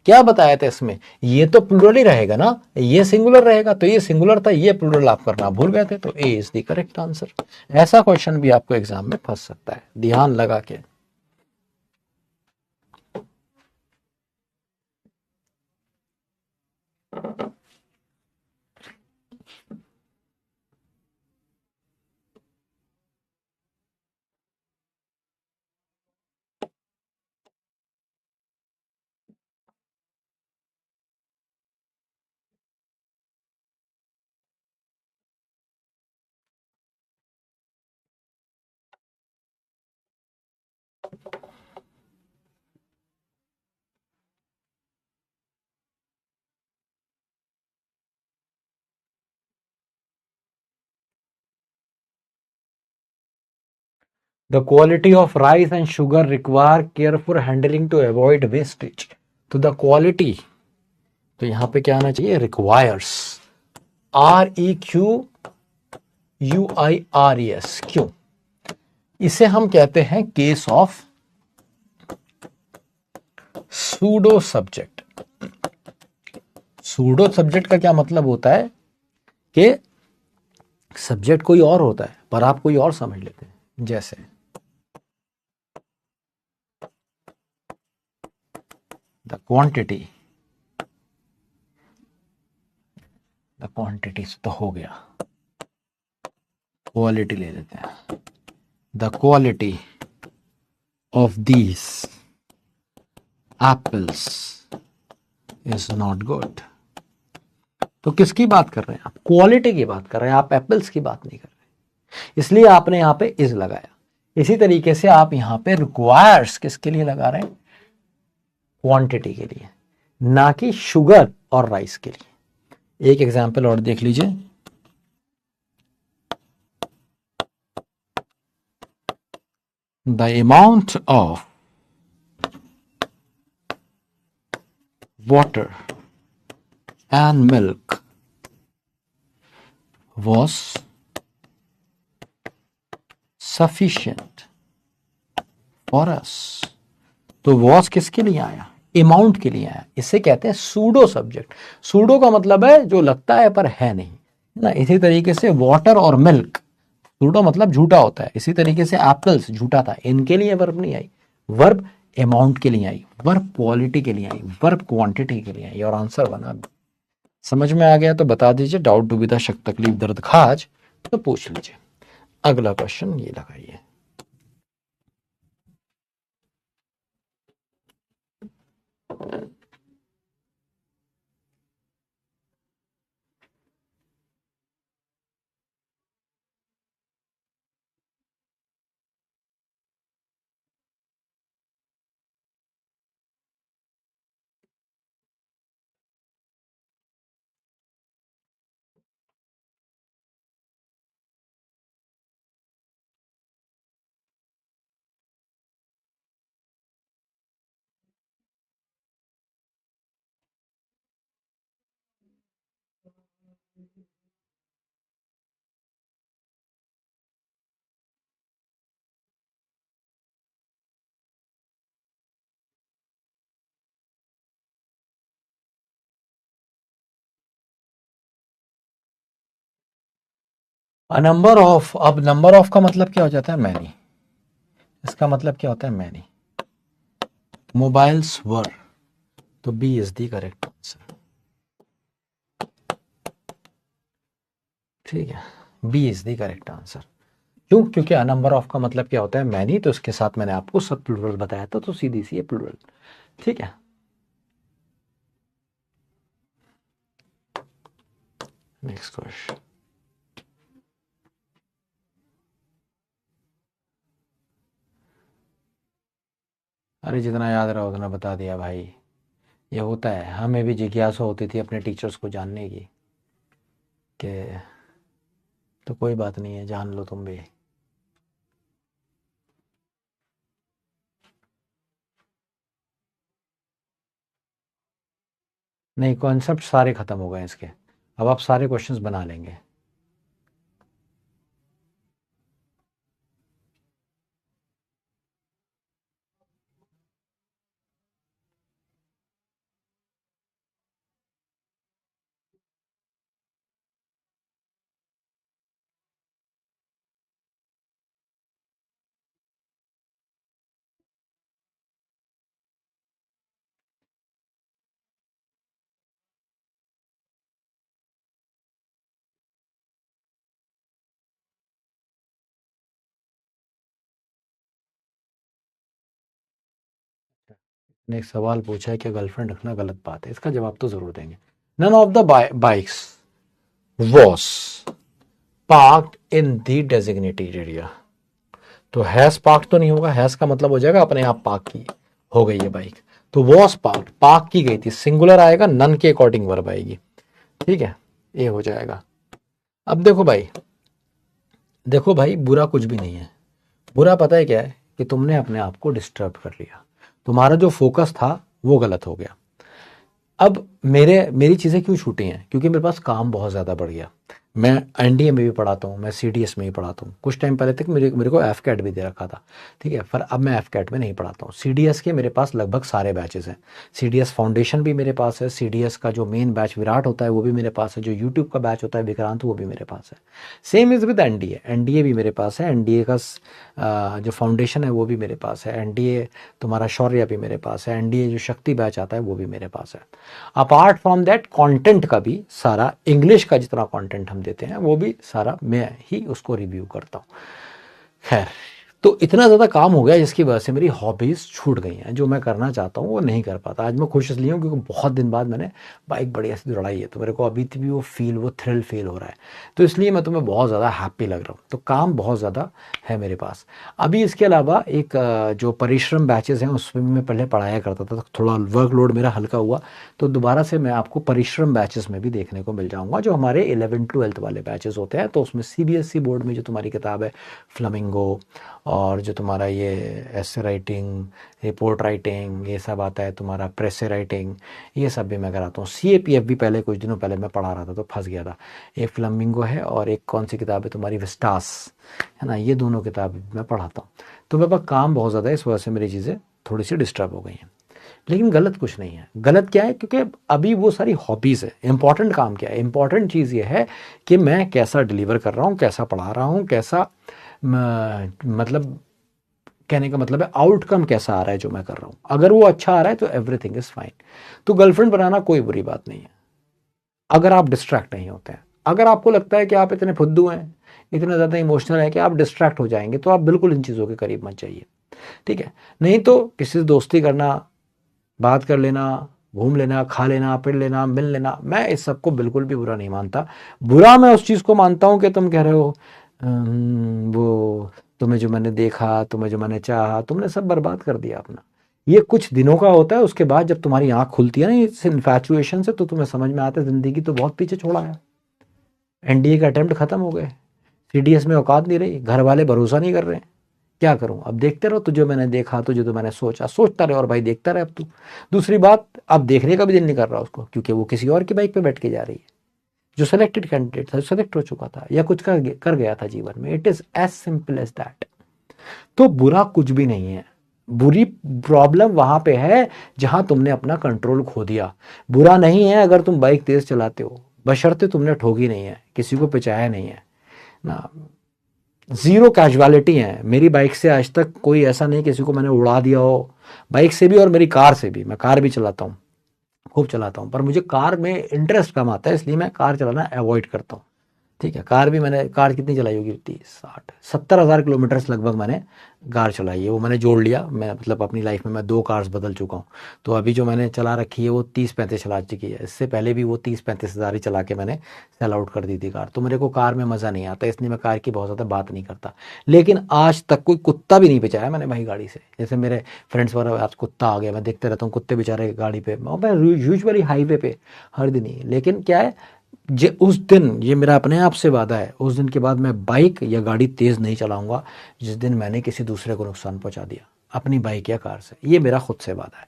क्या बताया था इसमें, ये तो प्लूरल ही रहेगा ना, ये सिंगुलर रहेगा, तो ये सिंगुलर था, ये प्लूरल आप करना भूल गए थे, तो A is the correct answer. ऐसा क्वेश्चन भी आपको एग्जाम में फंस सकता है, ध्यान लगा के। The quality of rice and sugar require careful handling to avoid wastage. तो the quality, तो यहां पे क्या आना चाहिए, requires, REQUIRES, क्यों, इसे हम कहते हैं case of pseudo subject. Pseudo subject का क्या मतलब होता है कि सब्जेक्ट कोई और होता है पर आप कोई और समझ लेते हैं, जैसे द क्वांटिटी, द क्वांटिटी तो हो गया, क्वालिटी ले लेते हैं, the quality of these apples is not good. तो किसकी बात कर रहे हैं आप, क्वालिटी की बात कर रहे हैं, आप एप्पल्स की बात नहीं कर रहे, इसलिए आपने यहां पे इज लगाया। इसी तरीके से आप यहां पे रिक्वायर्स किसके लिए लगा रहे हैं, क्वांटिटी के लिए, ना कि शुगर और राइस के लिए। एक एग्जांपल और देख लीजिए, the amount of water and milk was sufficient for us। तो was किसके लिए आया, अमाउंट के लिए आया, इसे कहते हैं सूडो सब्जेक्ट। सूडो का मतलब है जो लगता है पर है नहीं, है ना। इसी तरीके से वाटर और मिल्क, सूडो मतलब झूठा होता है, इसी तरीके से एप्पल्स झूठा था, इनके लिए वर्ब नहीं आई, वर्ब अमाउंट के लिए आई, वर्ब क्वालिटी के लिए आई, वर्ब क्वांटिटी के लिए आई और आंसर बना। समझ में आ गया तो बता दीजिए, डाउट दुविधा शक तकलीफ दर्द खाज तो पूछ लीजिए। अगला क्वेश्चन ये लगाइए। नंबर ऑफ, अब नंबर ऑफ का मतलब क्या हो जाता है? मैनी। इसका मतलब क्या होता है? मैनी मोबाइल्स वर, तो B is the correct answer. ठीक है, B is the correct answer. क्यों? क्योंकि अ नंबर ऑफ का मतलब क्या होता है? मैनी, तो इसके साथ मैंने आपको सब प्लूरल बताया था, तो सीधी सी है प्लूरल। ठीक है, नेक्स्ट क्वेश्चन। अरे जितना याद रहा उतना बता दिया भाई। ये होता है, हमें भी जिज्ञासा होती थी अपने टीचर्स को जानने की, कि तो कोई बात नहीं है, जान लो तुम भी। नहीं, कॉन्सेप्ट सारे खत्म हो गए इसके, अब आप सारे क्वेश्चंस बना लेंगे। ने एक सवाल पूछा है कि गर्लफ्रेंड रखना गलत बात है, इसका जवाब तो जरूर देंगे। None of the bikes was parked in the designated area, तो हैज पार्क तो नहीं होगा, हैज का मतलब हो जाएगा अपने आप पार्क की हो गई है बाइक, तो वॉस पार्क, पार्क की गई थी, सिंगुलर आएगा, नन के अकॉर्डिंग वर्ब आएगी। ठीक है, ये हो जाएगा। अब देखो भाई, देखो भाई, बुरा कुछ भी नहीं है। बुरा पता है क्या है? कि तुमने अपने आप को डिस्टर्ब कर लिया, तुम्हारा जो फोकस था वो गलत हो गया। अब मेरी चीज़ें क्यों छूटी हैं? क्योंकि मेरे पास काम बहुत ज़्यादा बढ़ गया। मैं एनडीए में भी पढ़ाता हूँ, मैं सीडीएस में भी पढ़ाता हूँ, कुछ टाइम पहले तक मेरे को एफ कैट भी दे रखा था। ठीक है, पर अब मैं एफ कैट में नहीं पढ़ाता हूँ। सीडीएस के मेरे पास लगभग सारे बैचेस हैं। सीडीएस फाउंडेशन भी मेरे पास है, सीडीएस का जो मेन बैच विराट होता है वो भी मेरे पास है, जो यूट्यूब का बैच होता है विक्रांत वो भी मेरे पास है। Same is with NDA, NDA भी मेरे पास है, एनडीए का जो फाउंडेशन है वो भी मेरे पास है, एनडीए तुम्हारा शौर्य भी मेरे पास है, एनडीए जो शक्ति बैच आता है वो भी मेरे पास है। अपार्ट फ्रॉम दैट कंटेंट का भी सारा, इंग्लिश का जितना कंटेंट हम देते हैं वो भी सारा मैं ही उसको रिव्यू करता हूँ। खैर, तो इतना ज़्यादा काम हो गया जिसकी वजह से मेरी हॉबीज़ छूट गई हैं, जो मैं करना चाहता हूँ वो नहीं कर पाता। आज मैं खुश इसलिए हूँ क्योंकि बहुत दिन बाद मैंने बाइक बढ़िया से दौड़ाई है, तो मेरे को अभी भी वो फील, वो थ्रिल फील हो रहा है, तो इसलिए मैं तुम्हें बहुत ज़्यादा हैप्पी लग रहा हूँ। तो काम बहुत ज़्यादा है मेरे पास। अभी इसके अलावा एक जो परिश्रम बैचेज़ हैं उसमें भी मैं पहले पढ़ाया करता था, तो थोड़ा वर्कलोड मेरा हल्का हुआ, तो दोबारा से मैं आपको परिश्रम बैचेस में भी देखने को मिल जाऊंगा, जो हमारे 11th-12th वाले बैचेस होते हैं। तो उसमें सीबीएसई बोर्ड में जो तुम्हारी किताब है फ्लमिंगो, और जो तुम्हारा ये एसे राइटिंग, रिपोर्ट राइटिंग, ये सब आता है, तुम्हारा प्रेस राइटिंग, ये सब भी मैं कराता हूँ। सीएपीएफ भी पहले कुछ दिनों पहले मैं पढ़ा रहा था तो फंस गया था। एक फ्लमिंगो है और एक कौन सी किताब है तुम्हारी, विस्टास है ना, ये दोनों किताब मैं पढ़ाता हूँ। तो मेरे पास काम बहुत ज़्यादा है, इस वजह से मेरी चीज़ें थोड़ी सी डिस्टर्ब हो गई हैं। लेकिन गलत कुछ नहीं है। गलत क्या है? क्योंकि अभी वो सारी हॉबीज़ है। इंपॉर्टेंट काम क्या है? इंपॉर्टेंट चीज़ ये है कि मैं कैसा डिलीवर कर रहा हूँ, कैसा पढ़ा रहा हूँ, कैसा मतलब कहने का मतलब है आउटकम कैसा आ रहा है जो मैं कर रहा हूं, अगर वो अच्छा आ रहा है तो एवरीथिंग इज फाइन। तो गर्लफ्रेंड बनाना कोई बुरी बात नहीं है अगर आप डिस्ट्रैक्ट नहीं होते हैं। अगर आपको लगता है कि आप इतने फुद्दू हैं, इतने ज़्यादा इमोशनल हैं कि आप डिस्ट्रैक्ट हो जाएंगे, तो आप बिल्कुल इन चीज़ों के करीब मत जाइए, ठीक है। नहीं तो किसी से दोस्ती करना, बात कर लेना, घूम लेना, खा लेना, पी लेना, मिल लेना, मैं इस सबको बिल्कुल भी बुरा नहीं मानता। बुरा मैं उस चीज़ को मानता हूँ कि तुम कह रहे हो वो तुम्हें जो मैंने देखा, तुम्हें जो मैंने चाहा, तुमने सब बर्बाद कर दिया अपना। ये कुछ दिनों का होता है, उसके बाद जब तुम्हारी आंख खुलती है ना इस इन्फैचुएशन से, तो तुम्हें समझ में आता है जिंदगी तो बहुत पीछे छोड़ा है। एनडीए के अटेम्प्ट खत्म हो गए, सीडीएस में औकात नहीं रही, घर वाले भरोसा नहीं कर रहे हैं, क्या करूं, अब देखते रहो, तुझे मैंने देखा, तुझे तो मैंने सोचा, सोचता रहे और भाई देखता रहे अब तू। दूसरी बात, अब देखने का भी दिल नहीं कर रहा उसको, क्योंकि वो किसी और की बाइक पे बैठ के जा रही है। जो सिलेक्टेड कैंडिडेट था, सेलेक्ट हो चुका था या कुछ कर गया था जीवन में, it is as simple as that. तो बुरा कुछ भी नहीं है, बुरी प्रॉब्लम वहां पे है जहां तुमने अपना कंट्रोल खो दिया। बुरा नहीं है अगर तुम बाइक तेज चलाते हो, बशर्ते तुमने ठोकी नहीं है, किसी को पिचाया नहीं है ना। जीरो कैजुअलिटी है, मेरी बाइक से आज तक कोई ऐसा नहीं किसी को मैंने उड़ा दिया हो, बाइक से भी और मेरी कार से भी। मैं कार भी चलाता हूँ, खूब चलाता हूँ, पर मुझे कार में इंटरेस्ट कम आता है, इसलिए मैं कार चलाना अवॉइड करता हूँ, ठीक है। कार भी मैंने, कार कितनी चलाई होगी, 30-60-70 हज़ार किलोमीटर्स लगभग मैंने कार चलाई है, वो मैंने जोड़ लिया। मैं मतलब अपनी लाइफ में मैं 2 कार्स बदल चुका हूँ, तो अभी जो मैंने चला रखी है वो 30-35 चला चुकी है। इससे पहले भी वो 30-35 हज़ार ही चला के मैंने सेल आउट कर दी थी कार। तो मेरे को कार में मज़ा नहीं आता, इसलिए मैं कार की बहुत ज़्यादा बात नहीं करता। लेकिन आज तक कोई कुत्ता भी नहीं बचाया मैंने भाई गाड़ी से। जैसे मेरे फ्रेंड्स वगैरह, आज कुत्ता आ गया, मैं देखते रहता हूँ कुत्ते बेचारे गाड़ी पे, मैं यूजुअली हाईवे पे हर दिन ही। लेकिन क्या है, उस दिन, ये मेरा अपने आप से वादा है, उस दिन के बाद मैं बाइक या गाड़ी तेज नहीं चलाऊंगा जिस दिन मैंने किसी दूसरे को नुकसान पहुंचा दिया अपनी बाइक या कार से। ये मेरा खुद से वादा है।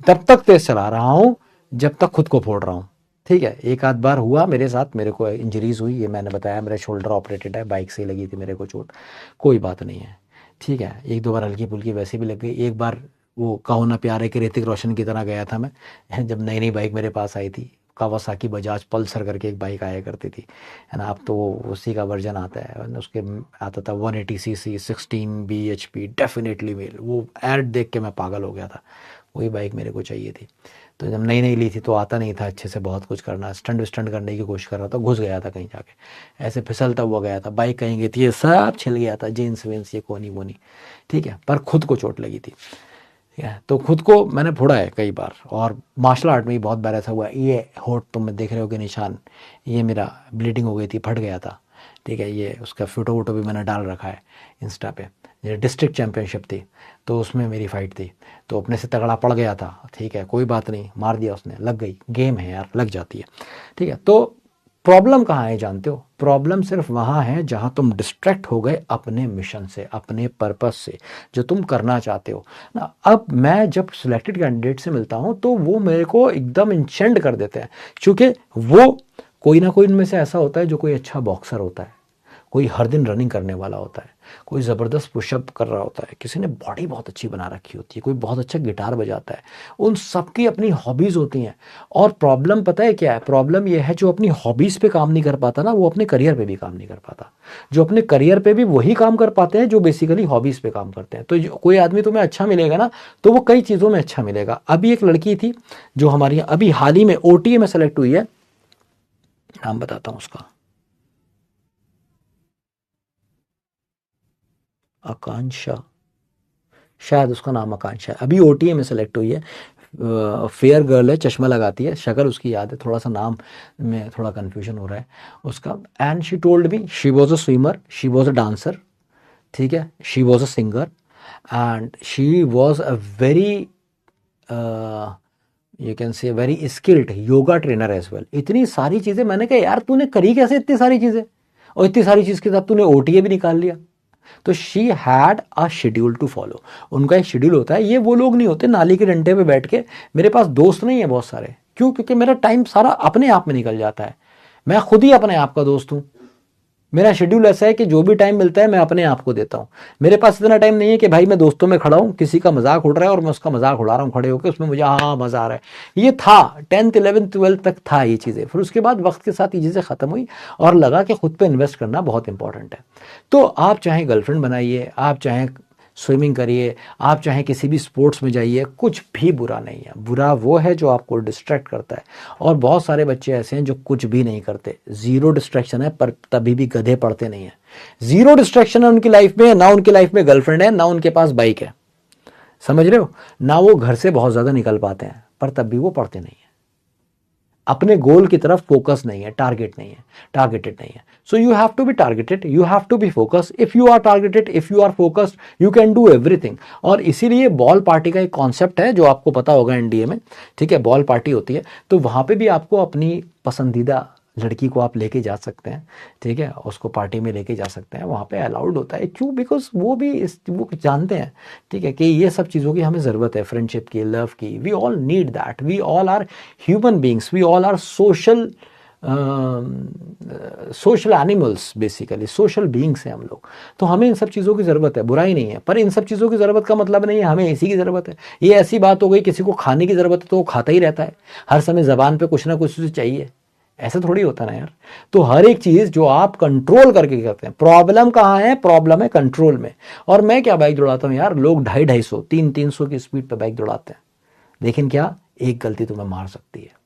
तब तक तेज चला रहा हूं जब तक खुद को फोड़ रहा हूं, ठीक है। एक आध बार हुआ मेरे साथ, मेरे को इंजरीज हुई, ये मैंने बताया, मेरा शोल्डर ऑपरेटेड है, बाइक से लगी थी मेरे को चोट, कोई बात नहीं है, ठीक है। 1-2 बार हल्की फुल्की वैसे भी लग गई। एक बार वो कहो ना प्यारे के ऋतिक रोशन की तरह गया था मैं, जब नई नई बाइक मेरे पास आई थी, कावासाकी बजाज पल्सर करके एक बाइक आया करती थी, है ना। अब तो वो उसी का वर्जन आता है, उसके आता था 180 सीसी 16 bhp डेफिनेटली मेल। वो ऐड देख के मैं पागल हो गया था, वही बाइक मेरे को चाहिए थी। तो जब नई नई ली थी तो आता नहीं था अच्छे से बहुत कुछ करना, स्टंट करने की कोशिश कर रहा था, घुस गया था कहीं जाके, ऐसे फिसलता हुआ गया था, बाइक कहीं गई थी, ये सब छिल गया था, जीन्स वेंस ये कोनी वोनी, ठीक है। पर खुद को चोट लगी थी, ठीक है। तो खुद को मैंने फोड़ा है कई बार, और मार्शल आर्ट में भी बहुत बार ऐसा हुआ है। ये होठ तुम में देख रहे हो कि निशान, ये मेरा ब्लीडिंग हो गई थी, फट गया था, ठीक है। ये उसका फोटो वोटो भी मैंने डाल रखा है इंस्टा पे। ये डिस्ट्रिक्ट चैंपियनशिप थी, तो उसमें मेरी फाइट थी, तो अपने से तगड़ा पड़ गया था, ठीक है, कोई बात नहीं, मार दिया उसने, लग गई, गेम है यार, लग जाती है, ठीक है। तो प्रॉब्लम कहाँ है जानते हो, प्रॉब्लम सिर्फ वहाँ है जहाँ तुम डिस्ट्रैक्ट हो गए अपने मिशन से, अपने पर्पस से, जो तुम करना चाहते हो ना। अब मैं जब सिलेक्टेड कैंडिडेट से मिलता हूँ तो वो मेरे को एकदम इंचेंड कर देते हैं, क्योंकि वो कोई ना कोई इनमें से ऐसा होता है जो कोई अच्छा बॉक्सर होता है, कोई हर दिन रनिंग करने वाला होता है, कोई ज़बरदस्त पुशअप कर रहा होता है, किसी ने बॉडी बहुत अच्छी बना रखी होती है, कोई बहुत अच्छा गिटार बजाता है। उन सबकी अपनी हॉबीज़ होती हैं। और प्रॉब्लम पता है क्या है, प्रॉब्लम यह है जो अपनी हॉबीज़ पे काम नहीं कर पाता ना, वो अपने करियर पे भी काम नहीं कर पाता। जो अपने करियर पे भी वही काम कर पाते हैं जो बेसिकली हॉबीज़ पे काम करते हैं। तो कोई आदमी तुम्हें अच्छा मिलेगा ना, तो वो कई चीज़ों में अच्छा मिलेगा। अभी एक लड़की थी जो हमारी अभी हाल ही में ओटीए में सेलेक्ट हुई है, नाम बताता हूँ उसका, आकांक्षा, शायद उसका नाम आकांक्षा है, अभी ओटीए में सेलेक्ट हुई है। फेयर गर्ल है, चश्मा लगाती है, शक्ल उसकी याद है, थोड़ा सा नाम में थोड़ा कन्फ्यूजन हो रहा है उसका। And she told me she was a swimmer, she was a dancer, ठीक है, she was a singer, and she was a very you can say very skilled yoga trainer as well. इतनी सारी चीज़ें, मैंने कहा यार तूने करी कैसे इतनी सारी चीज़ें, और इतनी सारी चीज़ के साथ तूने ओटीए भी निकाल लिया। तो she had a schedule to follow, उनका एक शेड्यूल होता है। ये वो लोग नहीं होते नाली के डंडे पे बैठ के, मेरे पास दोस्त नहीं है बहुत सारे, क्यों, क्योंकि मेरा टाइम सारा अपने आप में निकल जाता है, मैं खुद ही अपने आप का दोस्त हूँ। मेरा शेड्यूल ऐसा है कि जो भी टाइम मिलता है मैं अपने आप को देता हूँ। मेरे पास इतना टाइम नहीं है कि भाई मैं दोस्तों में खड़ा हूँ, किसी का मजाक उड़ रहा है और मैं उसका मजाक उड़ा रहा हूँ खड़े होकर, उसमें मुझे हाँ मजा आ रहा है। ये था 10th 11th 12th तक था ये चीज़ें, फिर उसके बाद वक्त के साथ ये चीज़ें खत्म हुई और लगा कि खुद पे इन्वेस्ट करना बहुत इंपॉर्टेंट है। तो आप चाहे गर्लफ्रेंड बनाइए, आप चाहे स्विमिंग करिए, आप चाहे किसी भी स्पोर्ट्स में जाइए, कुछ भी बुरा नहीं है। बुरा वो है जो आपको डिस्ट्रैक्ट करता है, और बहुत सारे बच्चे ऐसे हैं जो कुछ भी नहीं करते, जीरो डिस्ट्रैक्शन है पर तभी भी गधे पढ़ते नहीं है। जीरो डिस्ट्रैक्शन है उनकी लाइफ में, ना उनकी लाइफ में गर्लफ्रेंड है, ना उनके पास बाइक है, समझ रहे हो, ना वो घर से बहुत ज्यादा निकल पाते हैं, पर तब भी वो पढ़ते नहीं है। अपने गोल की तरफ फोकस नहीं है, टारगेट नहीं है, टारगेटेड नहीं है। So you have to be targeted, you have to be focus. If you are targeted, if you are focused, you can do everything. और इसीलिए बॉल पार्टी का एक कॉन्सेप्ट है जो आपको पता होगा एनडीए में, ठीक है, बॉल पार्टी होती है, तो वहां पे भी आपको अपनी पसंदीदा लड़की को आप लेके जा सकते हैं, ठीक है, उसको पार्टी में लेके जा सकते हैं, वहाँ पे अलाउड होता है। क्यों? बिकॉज वो भी वो जानते हैं, ठीक है, कि ये सब चीज़ों की हमें ज़रूरत है, फ्रेंडशिप की, लव की। We all need that, we all are human beings, we all are social social animals, basically social beings हैं हम लोग। तो हमें इन सब चीज़ों की ज़रूरत है, बुराई नहीं है, पर इन सब चीज़ों की ज़रूरत का मतलब नहीं है हमें इसी की ज़रूरत है। ये ऐसी बात हो गई, किसी को खाने की ज़रूरत है तो वो खाता ही रहता है, हर समय ज़बान पे कुछ ना कुछ उसे चाहिए, ऐसा थोड़ी होता ना यार। तो हर एक चीज जो आप कंट्रोल करके करते हैं, प्रॉब्लम कहाँ है? प्रॉब्लम है कंट्रोल में। और मैं क्या बाइक दौड़ाता हूँ यार, लोग 250-250 300 की स्पीड पे बाइक दौड़ाते हैं, लेकिन क्या, एक गलती तुम्हें मार सकती है।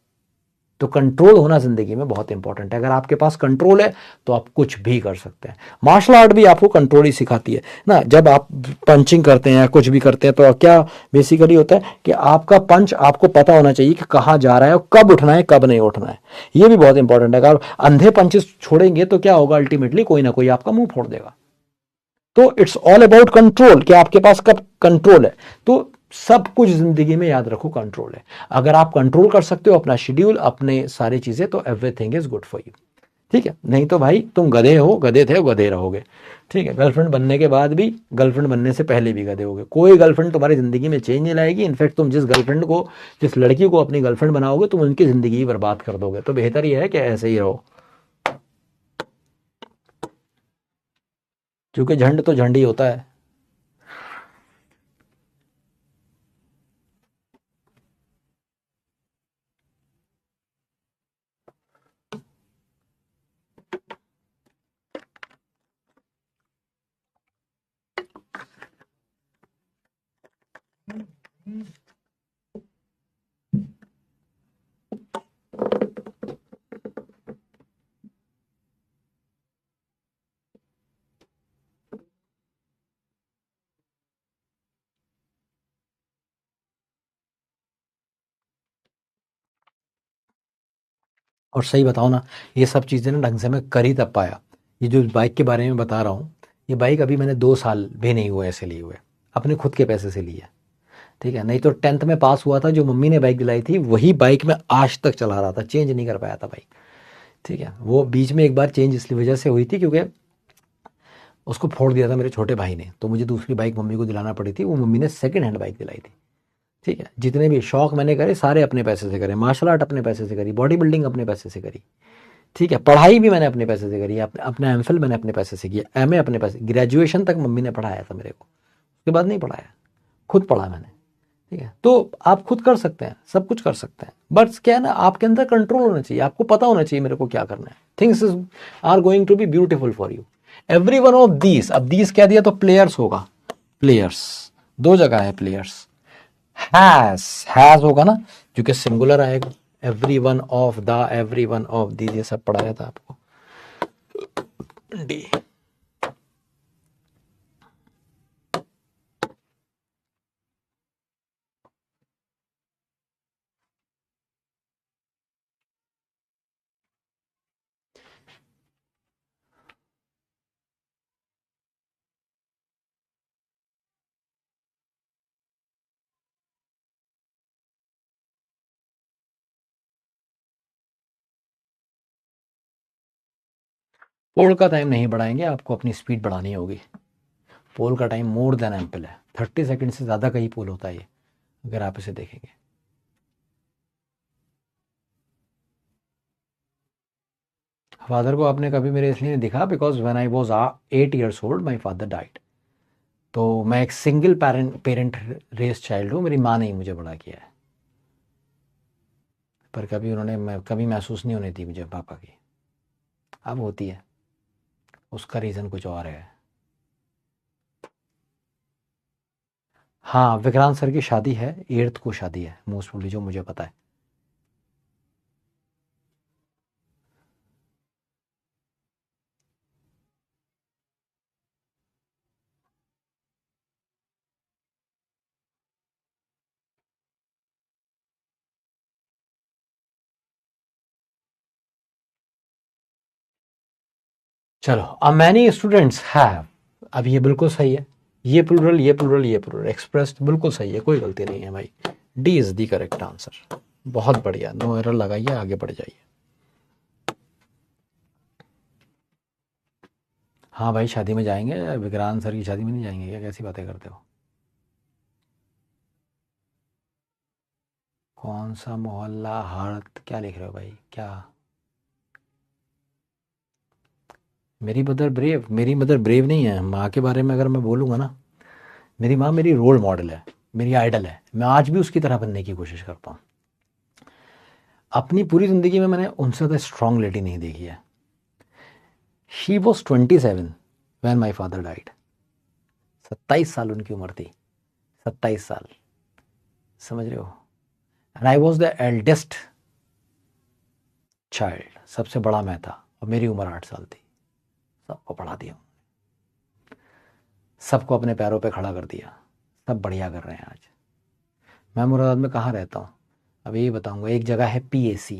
तो कंट्रोल होना जिंदगी में बहुत इंपॉर्टेंट है। अगर आपके पास कंट्रोल है तो आप कुछ भी कर सकते हैं। मार्शल आर्ट भी आपको कंट्रोल ही सिखाती है ना। जब आप पंचिंग करते हैं या कुछ भी करते हैं तो क्या बेसिकली होता है कि आपका पंच आपको पता होना चाहिए कि कहाँ जा रहा है और कब उठना है, कब नहीं उठना है। ये भी बहुत इंपॉर्टेंट है। अगर अंधे पंचेस छोड़ेंगे तो क्या होगा, अल्टीमेटली कोई ना कोई आपका मुंह फोड़ देगा। तो इट्स ऑल अबाउट कंट्रोल, कि आपके पास कब कंट्रोल है। तो सब कुछ जिंदगी में याद रखो कंट्रोल है। अगर आप कंट्रोल कर सकते हो अपना शेड्यूल, अपने सारी चीजें, तो everything is good for you, ठीक है। नहीं तो भाई तुम गधे हो, गधे थे, गधे रहोगे, ठीक है। गर्लफ्रेंड बनने के बाद भी, गर्लफ्रेंड बनने से पहले भी गधे होगे। कोई गर्लफ्रेंड तुम्हारी जिंदगी में चेंज नहीं लाएगी। इनफैक्ट तुम जिस गर्लफ्रेंड को, जिस लड़की को अपनी गर्लफ्रेंड बनाओगे, तुम उनकी जिंदगी ही बर्बाद कर दोगे। तो बेहतर यह है कि ऐसे ही रहो, क्योंकि झंड तो झंड ही होता है। और सही बताओ ना, ये सब चीज़ें ना ढंग से मैं कर ही तब पाया। ये जो बाइक के बारे में बता रहा हूँ, ये बाइक अभी मैंने 2 साल भी नहीं हुए ऐसे लिए हुए, अपने खुद के पैसे से ली है, ठीक है। नहीं तो 10th में पास हुआ था, जो मम्मी ने बाइक दिलाई थी वही बाइक मैं आज तक चला रहा था, चेंज नहीं कर पाया था बाइक, ठीक है। वो बीच में एक बार चेंज इसलिए वजह से हुई थी क्योंकि उसको फोड़ दिया था मेरे छोटे भाई ने, तो मुझे दूसरी बाइक मम्मी को दिलाना पड़ी थी। वो मम्मी ने सेकंड हैंड बाइक दिलाई थी, ठीक है। जितने भी शौक मैंने करे सारे अपने पैसे से करे, मार्शल आर्ट अपने पैसे से करी, बॉडी बिल्डिंग अपने पैसे से करी, ठीक है। पढ़ाई भी मैंने अपने पैसे से करी, अपना एमफिल मैंने अपने पैसे से किया, एमए अपने पैसे, ग्रेजुएशन तक मम्मी ने पढ़ाया था मेरे को, उसके बाद नहीं पढ़ाया, खुद पढ़ा मैंने, ठीक है। तो आप खुद कर सकते हैं, सब कुछ कर सकते हैं, बट क्या है ना, आपके अंदर कंट्रोल होना चाहिए, आपको पता होना चाहिए मेरे को क्या करना है। Things are going to be beautiful for you, every one of these. अब दीज कह दिया तो प्लेयर्स होगा, प्लेयर्स दो जगह है, प्लेयर्स हैज होगा ना, जो कि सिंगुलर आएगा। Every one of the, every one of these, ये सब पढ़ाया था आपको डी। पोल का टाइम नहीं बढ़ाएंगे, आपको अपनी स्पीड बढ़ानी होगी। पोल का टाइम मोर देन एम्पल है, 30 सेकंड से ज़्यादा का ही पोल होता है ये, अगर आप इसे देखेंगे। फादर को आपने कभी मेरे इसलिए नहीं दिखा, because when I was 8 years old my father died. तो मैं एक सिंगल पेरेंट रेस चाइल्ड हूँ, मेरी माँ ने ही मुझे बड़ा किया है, पर कभी उन्होंने कभी महसूस नहीं होने दी मुझे पापा की। अब होती है, उसका रीज़न कुछ और है। हाँ, विक्रांत सर की शादी है, 8th को शादी है मोस्ट प्रोबेबली, जो मुझे पता है। चलो, अ मैनी स्टूडेंट्स हैव, अब ये बिल्कुल सही है, ये प्लूरल ये प्लूरल ये प्लूरल, एक्सप्रेस्ड बिल्कुल सही है, कोई गलती नहीं है भाई। D is the correct answer. बहुत बढ़िया, नो एरर लगाइए, आगे बढ़ जाइए। हाँ भाई, शादी में जाएंगे, विक्रांत सर की शादी में नहीं जाएंगे क्या? कैसी बातें करते हो? कौन सा मोहल्ला हार्ट, क्या लिख रहे हो भाई, क्या? मेरी मदर ब्रेव नहीं है। माँ के बारे में अगर मैं बोलूँगा ना, मेरी माँ मेरी रोल मॉडल है, मेरी आइडल है, मैं आज भी उसकी तरह बनने की कोशिश करता हूँ। अपनी पूरी ज़िंदगी में मैंने उनसे ज़्यादा स्ट्रॉन्ग लेडी नहीं देखी है। She was 27 when my father died. 27 साल उनकी उम्र थी, 27 साल, समझ रहे हो? And I was the eldest child, सबसे बड़ा मैं था, और मेरी उम्र 8 साल थी। सबको पढ़ा दिया, सबको अपने पैरों पे खड़ा कर दिया, सब बढ़िया कर रहे हैं आज। मैं मुरादाबाद में कहाँ रहता हूँ? अब यही बताऊंगा, एक जगह है PAC,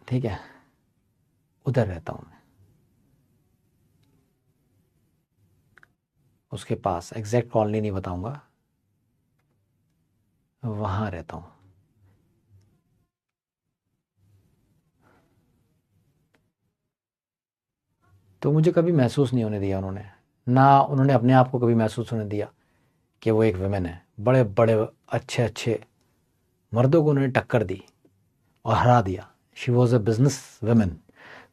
ठीक है, उधर रहता हूँ मैं, उसके पास, एग्जैक्ट कॉलोनी नहीं बताऊंगा, वहाँ रहता हूँ। तो मुझे कभी महसूस नहीं होने दिया उन्होंने, ना उन्होंने अपने आप को कभी महसूस होने दिया कि वो एक वुमेन है। बड़े बड़े अच्छे अच्छे मर्दों को उन्होंने टक्कर दी और हरा दिया। She was a business women,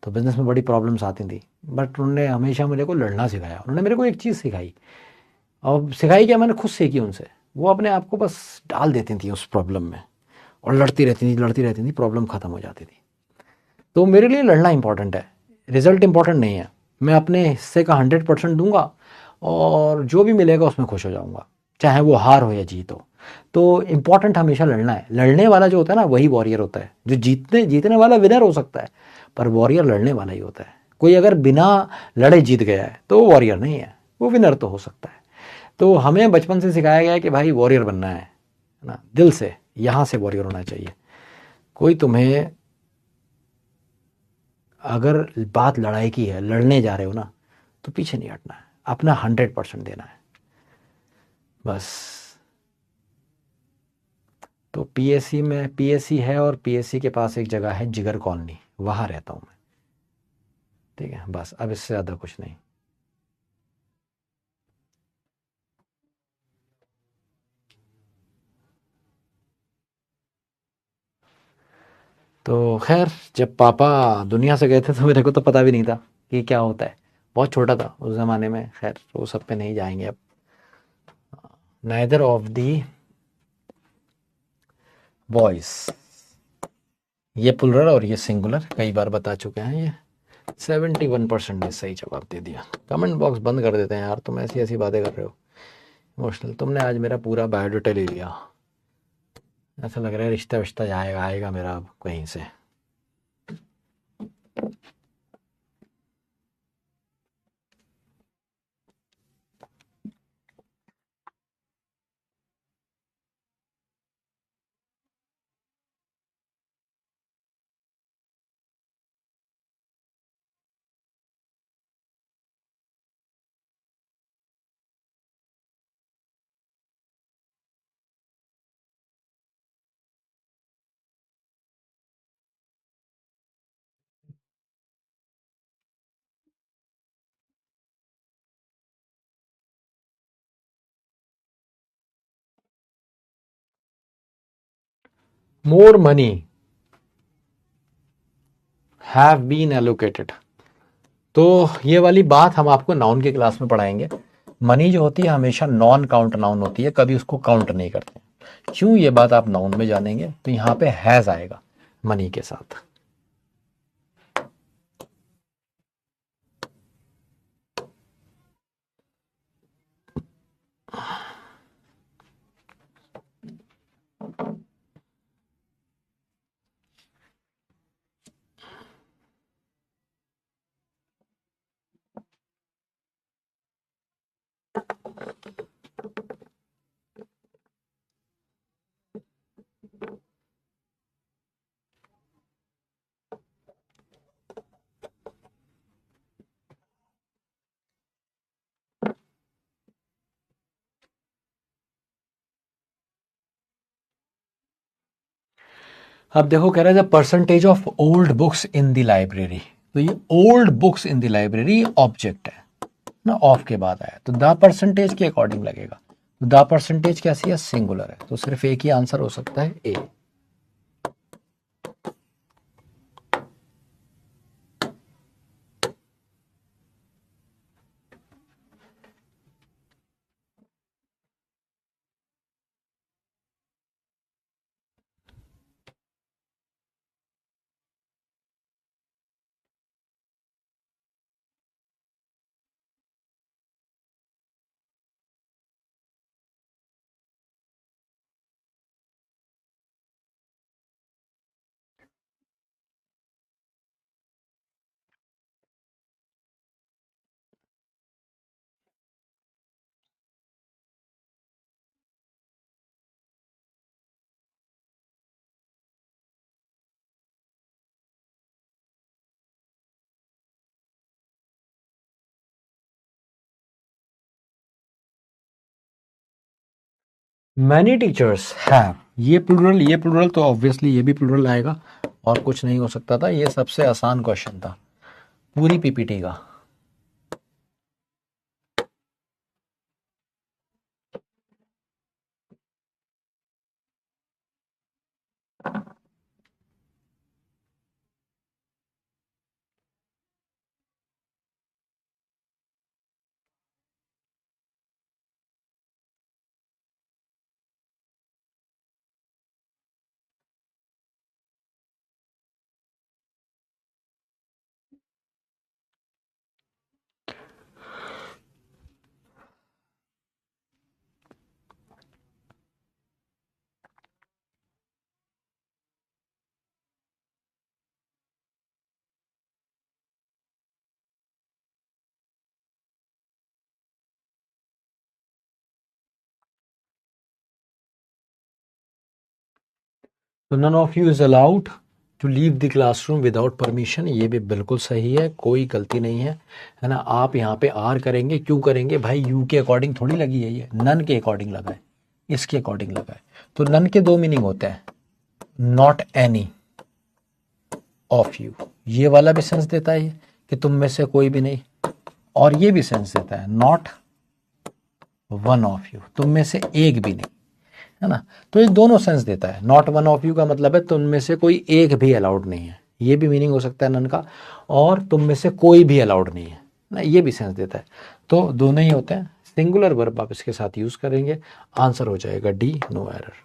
तो बिजनेस में बड़ी प्रॉब्लम्स आती थी, बट उन्होंने हमेशा मेरे को लड़ना सिखाया। उन्होंने मेरे को एक चीज़ सिखाई, और सिखाई क्या, मैंने खुद सीखी उनसे। वो अपने आप को बस डाल देती थी उस प्रॉब्लम में, और लड़ती रहती थी, प्रॉब्लम ख़त्म हो जाती थी। तो मेरे लिए लड़ना इंपॉर्टेंट है, रिजल्ट इंपॉर्टेंट नहीं है। मैं अपने हिस्से का 100% दूंगा, और जो भी मिलेगा उसमें खुश हो जाऊंगा, चाहे वो हार हो या जीत हो। तो इम्पॉर्टेंट हमेशा लड़ना है। लड़ने वाला जो होता है ना, वही वॉरियर होता है। जो जीतने वाला विनर हो सकता है, पर वॉरियर लड़ने वाला ही होता है। कोई अगर बिना लड़े जीत गया है तो वो वॉरियर नहीं है, वो विनर तो हो सकता है। तो हमें बचपन से सिखाया गया है कि भाई वॉरियर बनना है ना, दिल से, यहाँ से वॉरियर होना चाहिए। कोई तुम्हें, अगर बात लड़ाई की है, लड़ने जा रहे हो ना, तो पीछे नहीं हटना है, अपना 100% देना है, बस। तो PSC है, और PSC के पास एक जगह है जिगर कॉलोनी, वहाँ रहता हूँ मैं, ठीक है, बस। अब इससे ज़्यादा कुछ नहीं। तो खैर, जब पापा दुनिया से गए थे तो मेरे को तो पता भी नहीं था कि क्या होता है। बहुत छोटा था उस ज़माने में। खैर, वो सब पे नहीं जाएंगे अब। नाइदर ऑफ दी बॉयज़, ये प्लुरल और ये सिंगुलर, कई बार बता चुके हैं ये। 71% ने सही जवाब दे दिया। कमेंट बॉक्स बंद कर देते हैं यार, तुम ऐसी ऐसी बातें कर रहे हो। इमोशनल, तुमने आज मेरा पूरा बायोडाटा ले लिया। ऐसा लग रहा है रिश्ता विश्ता जाएगा आएगा मेरा अब कहीं से। More money have been allocated, तो ये वाली बात हम आपको नाउन की क्लास में पढ़ाएंगे। मनी जो होती है हमेशा नॉन काउंट नाउन होती है, कभी उसको काउंट नहीं करते। क्यों, ये बात आप नाउन में जानेंगे। तो यहाँ पे हैज आएगा मनी के साथ। अब देखो कह रहा है the percentage of old books in the library. तो ये old books in the library object है ना, ऑफ के बाद आया तो द परसेंटेज के अकॉर्डिंग लगेगा। तो द परसेंटेज कैसी है, सिंगुलर है, तो सिर्फ एक ही आंसर हो सकता है ए। मैनी टीचर्स हैव, ये प्लूरल तो ऑब्वियसली ये भी प्लूरल आएगा और कुछ नहीं हो सकता था। ये सबसे आसान क्वेश्चन था पूरी पीपीटी का। तो none of you is allowed to leave the classroom without permission, ये भी बिल्कुल सही है, कोई गलती नहीं है ना। आप यहाँ पे आर करेंगे, क्यों करेंगे भाई, यू के अकॉर्डिंग थोड़ी लगी है, ये नन के अकॉर्डिंग लगा है, इसके अकॉर्डिंग लगा है। तो नन के दो मीनिंग होते हैं, नॉट एनी ऑफ यू, ये वाला भी सेंस देता है कि तुम में से कोई भी नहीं, और ये भी सेंस देता है नॉट वन ऑफ यू, तुम में से एक भी नहीं, है ना। तो ये दोनों सेंस देता है। नॉट वन ऑफ यू का मतलब है तुम में से कोई एक भी अलाउड नहीं है, ये भी मीनिंग हो सकता है नन का, और तुम में से कोई भी अलाउड नहीं है ना, ये भी सेंस देता है। तो दोनों ही होते हैं। सिंगुलर वर्ब आप इसके साथ यूज करेंगे, आंसर हो जाएगा D, no error.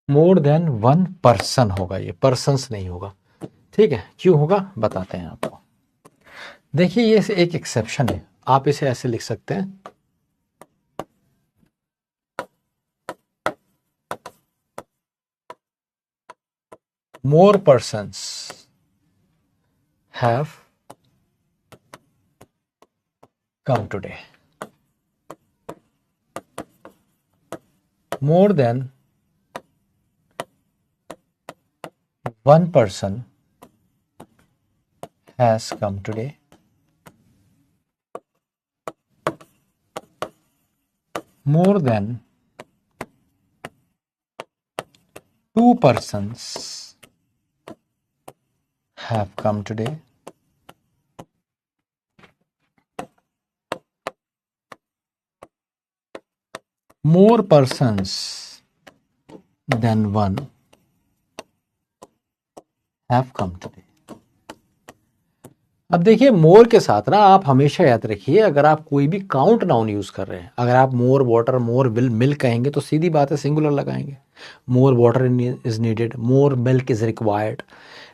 More than one person होगा, ये पर्सन्स नहीं होगा, ठीक है। क्यों होगा बताते हैं आपको। देखिए ये एक एक्सेप्शन है, आप इसे ऐसे लिख सकते हैं, more persons have come today, more than one person has come today, more than two persons have come today. More persons than one have come today. अब देखिए मोर के साथ ना आप हमेशा याद रखिए, अगर आप कोई भी काउंट नाउन यूज कर रहे हैं, अगर आप मोर वाटर मोर मिल्क कहेंगे तो सीधी बात है सिंगुलर लगाएंगे, more water is needed, more milk is required.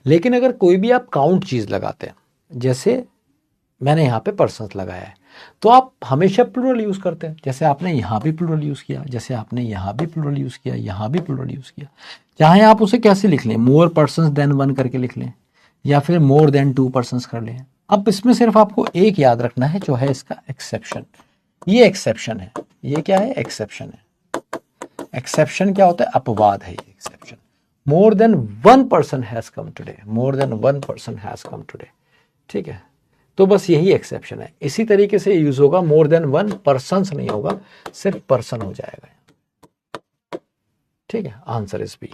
लेकिन अगर कोई भी आप काउंट चीज लगाते हैं, जैसे मैंने यहाँ पे पर्सन्स लगाया है, तो आप हमेशा प्लूरल यूज करते हैं। जैसे आपने यहाँ भी प्लूरल यूज किया, जैसे आपने यहाँ भी प्लूरल यूज किया, यहाँ भी प्लूरल यूज किया, चाहे आप उसे कैसे लिख लें, मोर पर्सन्स देन वन करके लिख लें, या फिर मोर देन टू पर्सन्स कर लें। अब इसमें सिर्फ आपको एक याद रखना है, जो है इसका एक्सेप्शन। ये एक्सेप्शन है, ये क्या है, एक्सेप्शन है। एक्सेप्शन क्या होता है, अपवाद है ये exception. More than one person has come today, more than one person has come today, ठीक है। तो बस यही एक्सेप्शन है। इसी तरीके से यूज होगा, मोर देन वन पर्सन्स नहीं होगा, सिर्फ पर्सन हो जाएगा, ठीक है। Answer is B.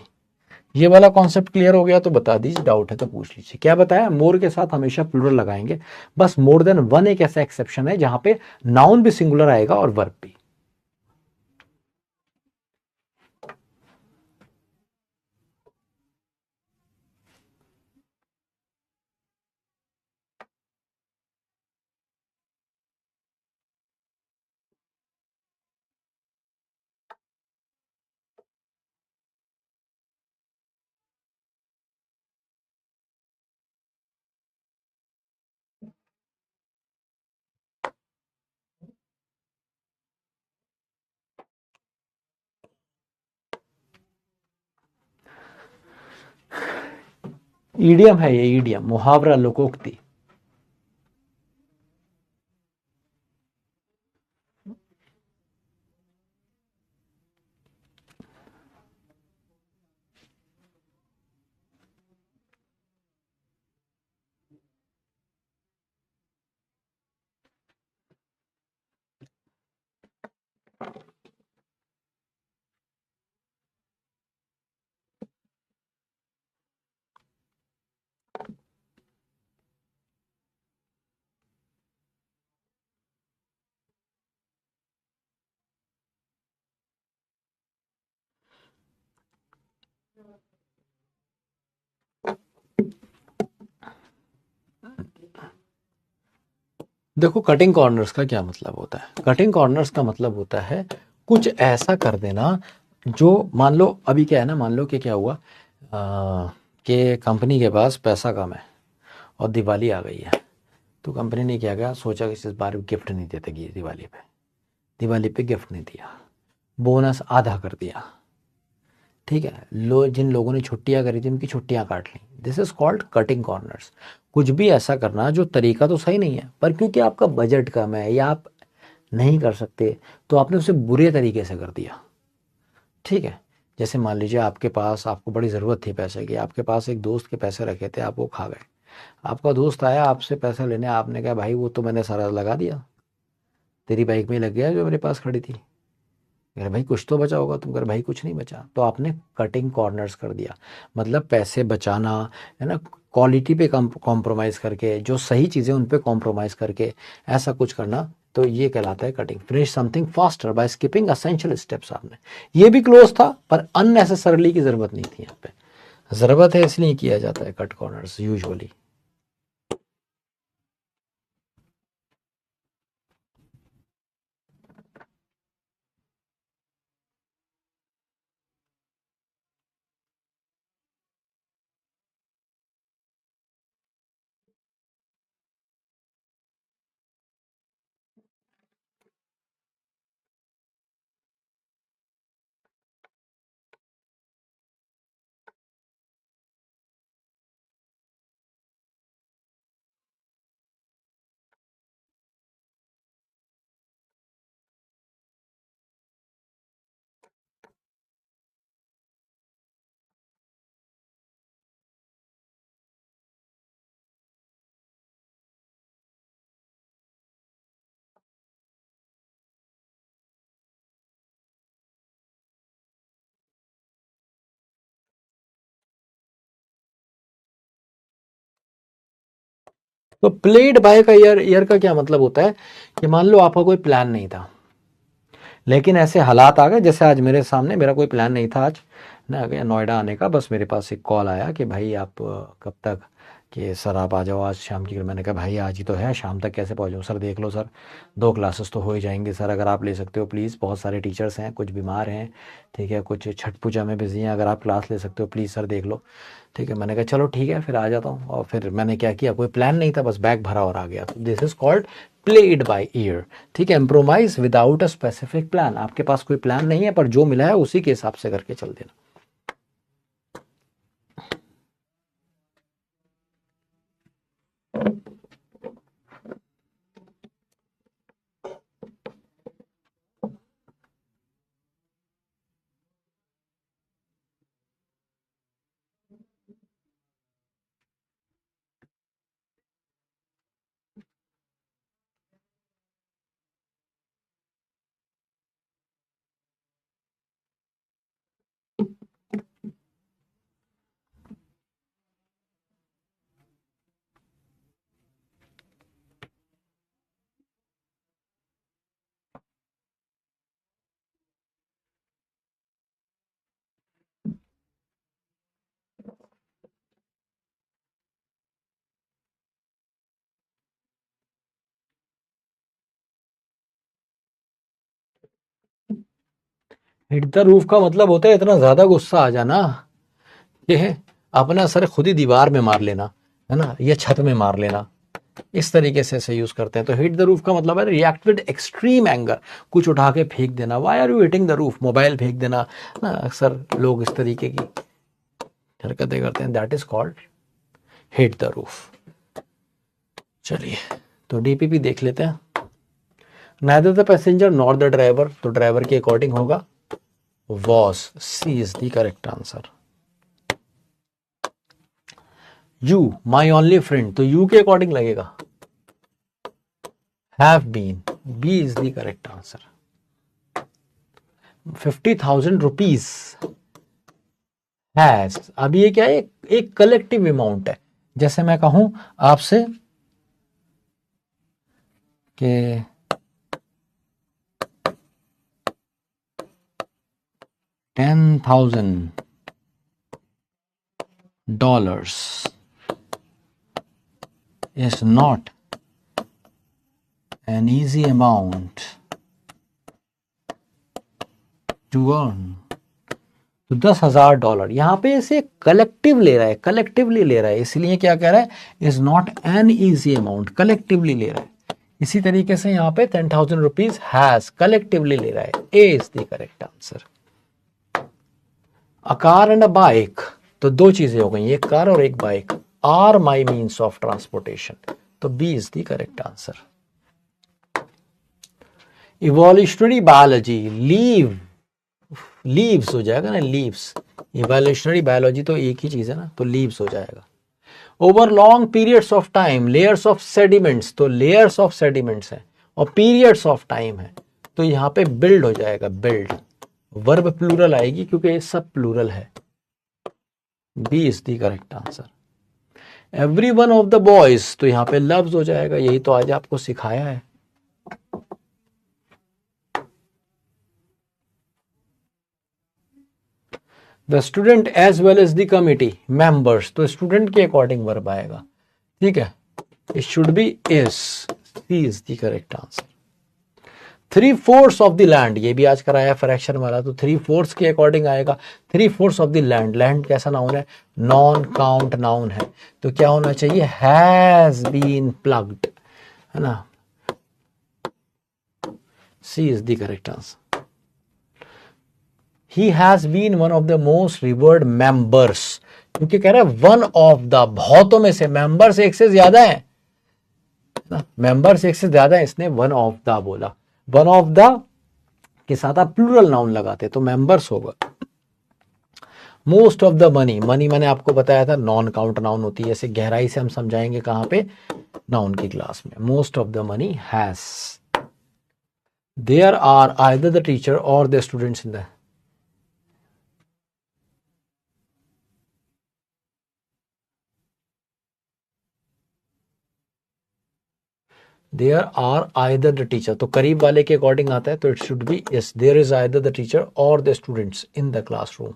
ये वाला कॉन्सेप्ट क्लियर हो गया तो बता दीजिए, डाउट है तो पूछ लीजिए। क्या बताया, मोर के साथ हमेशा प्लूरल लगाएंगे, बस मोर देन वन एक ऐसा एक्सेप्शन है जहां पे नाउन भी सिंगुलर आएगा और वर्ब भी। ईडियम है ये, ईडियम, मुहावरा, लोकोक्ति। देखो कटिंग कॉर्नर्स का क्या मतलब होता है, कटिंग कॉर्नर्स का मतलब होता है कुछ ऐसा कर देना जो, मान लो अभी क्या है ना, मान लो कि क्या हुआ कि कंपनी के पास पैसा कम है और दिवाली आ गई है, तो कंपनी ने क्या किया, सोचा कि इस बार गिफ्ट नहीं देते दिवाली पे गिफ्ट नहीं दिया, बोनस आधा कर दिया, ठीक है। जिन लोगों ने छुट्टियां करी थी उनकी छुट्टियां काट ली। This is called cutting corners. कुछ भी ऐसा करना जो तरीका तो सही नहीं है, पर क्योंकि आपका बजट कम है या आप नहीं कर सकते, तो आपने उसे बुरे तरीके से कर दिया, ठीक है। जैसे मान लीजिए आपके पास, आपको बड़ी ज़रूरत थी पैसे की, आपके पास एक दोस्त के पैसे रखे थे, आप वो खा गए। आपका दोस्त आया आपसे पैसा लेने, आपने कहा भाई वो तो मैंने सारा लगा दिया, तेरी बाइक में लग गया जो मेरे पास खड़ी थी। अरे भाई कुछ तो बचा होगा, तुम कर भाई कुछ नहीं बचा, तो आपने कटिंग कॉर्नर्स कर दिया। मतलब पैसे बचाना, है ना, क्वालिटी पे कॉम्प्रोमाइज़ करके, जो सही चीज़ें उन पे कॉम्प्रोमाइज़ करके ऐसा कुछ करना, तो ये कहलाता है cutting. Finish something faster by skipping essential steps. आपने, ये भी क्लोज था पर अननेसेसरली की ज़रूरत नहीं थी, यहाँ पे ज़रूरत है इसलिए किया जाता है कट कॉर्नर्स यूजुअली। तो प्लेड बाय का ईयर का क्या मतलब होता है कि मान लो आपका कोई प्लान नहीं था, लेकिन ऐसे हालात आ गए, जैसे आज मेरे सामने मेरा कोई प्लान नहीं था आज ना नोएडा आने का, बस मेरे पास एक कॉल आया कि भाई आप कब तक, कि सर आप आ जाओ आज शाम की। मैंने कहा भाई आज ही तो है, शाम तक कैसे पहुँचूँ? सर देख लो सर, 2 क्लासेस तो हो ही जाएंगे सर, अगर आप ले सकते हो प्लीज़, बहुत सारे टीचर्स हैं, कुछ बीमार हैं, ठीक है, कुछ छठ पूजा में बिजी हैं, अगर आप क्लास ले सकते हो प्लीज़ सर देख लो। ठीक है, मैंने कहा चलो ठीक है फिर आ जाता हूँ। और फिर मैंने क्या किया, कोई प्लान नहीं था, बस बैग भरा और आ गया। तो this is called play it by year. ठीक है, improvise without a specific plan. आपके पास कोई प्लान नहीं है, पर जो मिला है उसी के हिसाब से करके चल देना। हिट द रूफ का मतलब होता है इतना ज्यादा गुस्सा आ जाना कि अपना सर खुद ही दीवार में मार लेना, है ना, या छत में मार लेना। इस तरीके से इसे यूज करते हैं। तो हिट द रूफ का मतलब है रिएक्ट विद एक्सट्रीम एंगर, कुछ उठा के फेंक देना। Why are you hitting the roof? Mobile फेंक देना ना, अक्सर लोग इस तरीके की हरकतें करते हैं। That is called hit the roof. चलिए, तो डीपीपी देख लेते हैं। Neither the passenger nor the driver, तो ड्राइवर के अकॉर्डिंग होगा was, C is the correct answer. You my only friend, तो यू के अकॉर्डिंग लगेगा have been, B is the correct answer. 50,000 rupees has, अब ये क्या है, एक कलेक्टिव अमाउंट है। जैसे मैं कहूं आपसे कि $10,000 is not an easy amount to earn, तो $10,000 यहां पे इसे कलेक्टिव ले रहा है, कलेक्टिवली ले रहा है, इसलिए क्या कह रहा है, is not an easy amount, collectively ले रहा है। इसी तरीके से यहां पे 10,000 रुपीज हैज, कलेक्टिवली ले रहा है। A is the correct answer. A car and a bike, तो दो चीजें हो गई, एक कार और एक bike, are my means of transportation, तो B is the correct answer. Evolutionary biology, leaves हो जाएगा ना, लीव्स। इवोल्यूशनरी बायोलॉजी तो एक ही चीज है ना, तो लीव्स हो जाएगा। Over long periods of time, layers of sediments, तो लेयर्स ऑफ सेडिमेंट्स है और पीरियड्स ऑफ टाइम है, तो यहां पे बिल्ड हो जाएगा, बिल्ड। वर्ब प्लूरल आएगी क्योंकि ये सब प्लूरल है। B is the correct answer. Every one of the boys, तो यहां पे लव्स हो जाएगा, यही तो आज आपको सिखाया है। The student as well as the committee members, तो स्टूडेंट के अकॉर्डिंग वर्ब आएगा। ठीक है, it should be is, C is the correct answer. 3/4 of the land, ये भी आज कराया फ्रैक्शन वाला, तो 3/4 के अकॉर्डिंग आएगा। 3/4 ऑफ द लैंड, लैंड कैसा नाउन है, नॉन काउंट नाउन है, तो क्या होना चाहिए, हैज बीन प्लग्ड, है ना, C is the correct answer. He has been one of the most revered members, क्योंकि कह रहा है वन ऑफ द, बहुतों में से, मेंबर्स एक से ज्यादा है ना, मेंबर्स एक से ज्यादा है, इसने वन ऑफ द बोला। वन ऑफ द के साथ आप प्लूरल नाउन लगाते तो मेंबर्स होगा। Most of the money, money मैंने आपको बताया था नॉन काउंट नाउन होती है, ऐसे गहराई से हम समझाएंगे कहां पे, नाउन की क्लास में। Most of the money has, there are either the teacher और the students in the, there are either the teacher, तो करीब वाले के अकॉर्डिंग आता है तो it should be yes, there is either the teacher और the students in the classroom.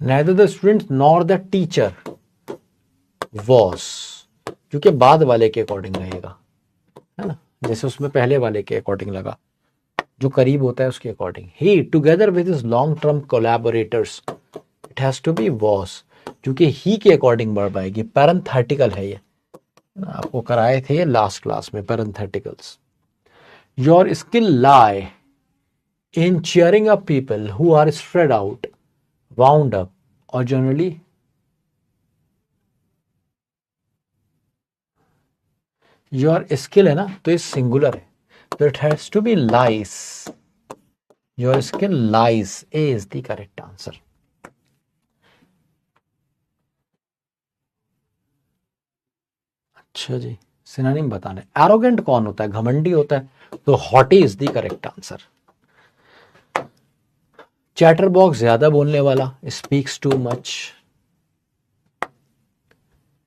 neither the students nor the teacher was, क्योंकि बाद वाले के अकॉर्डिंग रहेगा, है ना, जैसे उसमें पहले वाले के अकॉर्डिंग लगा, जो करीब होता है उसके according. He together with his long term collaborators, it has to be was, क्योंकि ही के अकॉर्डिंग वर्ब आएगी, पैरेंथेटिकल है ये, आपको कराए थे लास्ट क्लास में parentheticals. Your skill lie in cheering up people who are spread out, wound up और generally your skill है ना, तो ये सिंगुलर है, तो it has to be lies, your skill lies is the correct answer। अच्छा जी, synonym बताने। Arrogant कौन होता है? घमंडी होता है, तो haughty is the correct answer. Chatterbox ज्यादा बोलने वाला, स्पीक्स टू मच।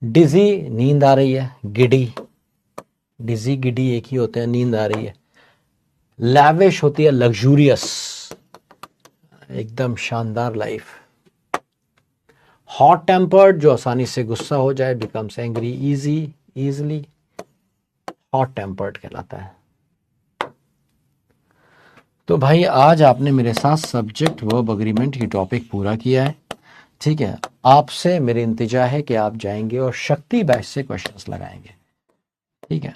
डिजी नींद आ रही है, गिडी, डिजी गिडी एक ही होते हैं, नींद आ रही है। लैविश होती है लग्जूरियस, एकदम शानदार लाइफ। हॉट टेम्पर्ड जो आसानी से गुस्सा हो जाए, becomes angry easily, hot tempered कहलाता है। तो भाई आज आपने मेरे साथ सब्जेक्ट वर्ब अग्रीमेंट की टॉपिक पूरा किया है, ठीक है। आपसे मेरी इंतजा है कि आप जाएंगे और शक्ति बैच से क्वेश्चंस लगाएंगे, ठीक है।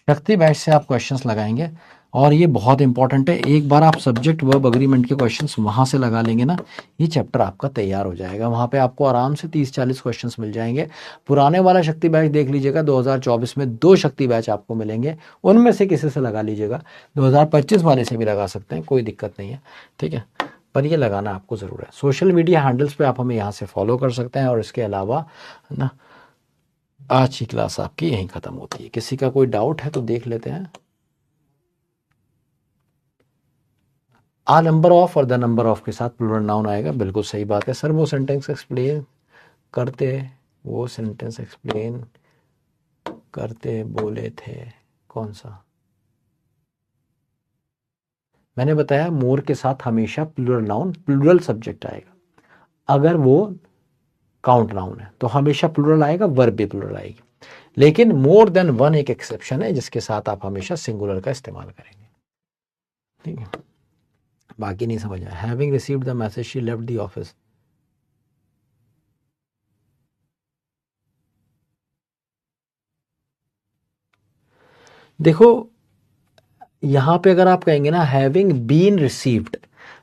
शक्ति बैच से आप क्वेश्चंस लगाएंगे, और ये बहुत इंपॉर्टेंट है। एक बार आप सब्जेक्ट वर्ब अग्रीमेंट के क्वेश्चंस वहां से लगा लेंगे ना, ये चैप्टर आपका तैयार हो जाएगा। वहां पे आपको आराम से 30-40 क्वेश्चंस मिल जाएंगे। पुराने वाला शक्ति बैच देख लीजिएगा, 2024 में 2 शक्ति बैच आपको मिलेंगे, उनमें से किसी से लगा लीजिएगा। 2025 वाले से भी लगा सकते हैं, कोई दिक्कत नहीं है, ठीक है, पर ये लगाना आपको ज़रूर है। सोशल मीडिया हैंडल्स पे आप हमें यहाँ से फॉलो कर सकते हैं, और इसके अलावा ना आज की क्लास आपकी यहीं ख़त्म होती है। किसी का कोई डाउट है तो देख लेते हैं। आ नंबर ऑफ और द नंबर ऑफ के साथ प्लूरल नाउन आएगा, बिल्कुल सही बात है सर। वो सेंटेंस एक्सप्लेन करते बोले थे, कौन सा? मैंने बताया मोर के साथ हमेशा प्लूरल नाउन, प्लूरल सब्जेक्ट आएगा। अगर वो काउंट नाउन है तो हमेशा प्लूरल आएगा, वर्ब भी प्लूरल आएगी। लेकिन मोर देन वन एक एक्सेप्शन है, जिसके साथ आप हमेशा सिंगुलर का इस्तेमाल करेंगे, ठीक है। बाकी नहीं समझ आया। Having received the message she left the office, देखो यहां पे अगर आप कहेंगे ना हैविंग बीन रिसीव्ड,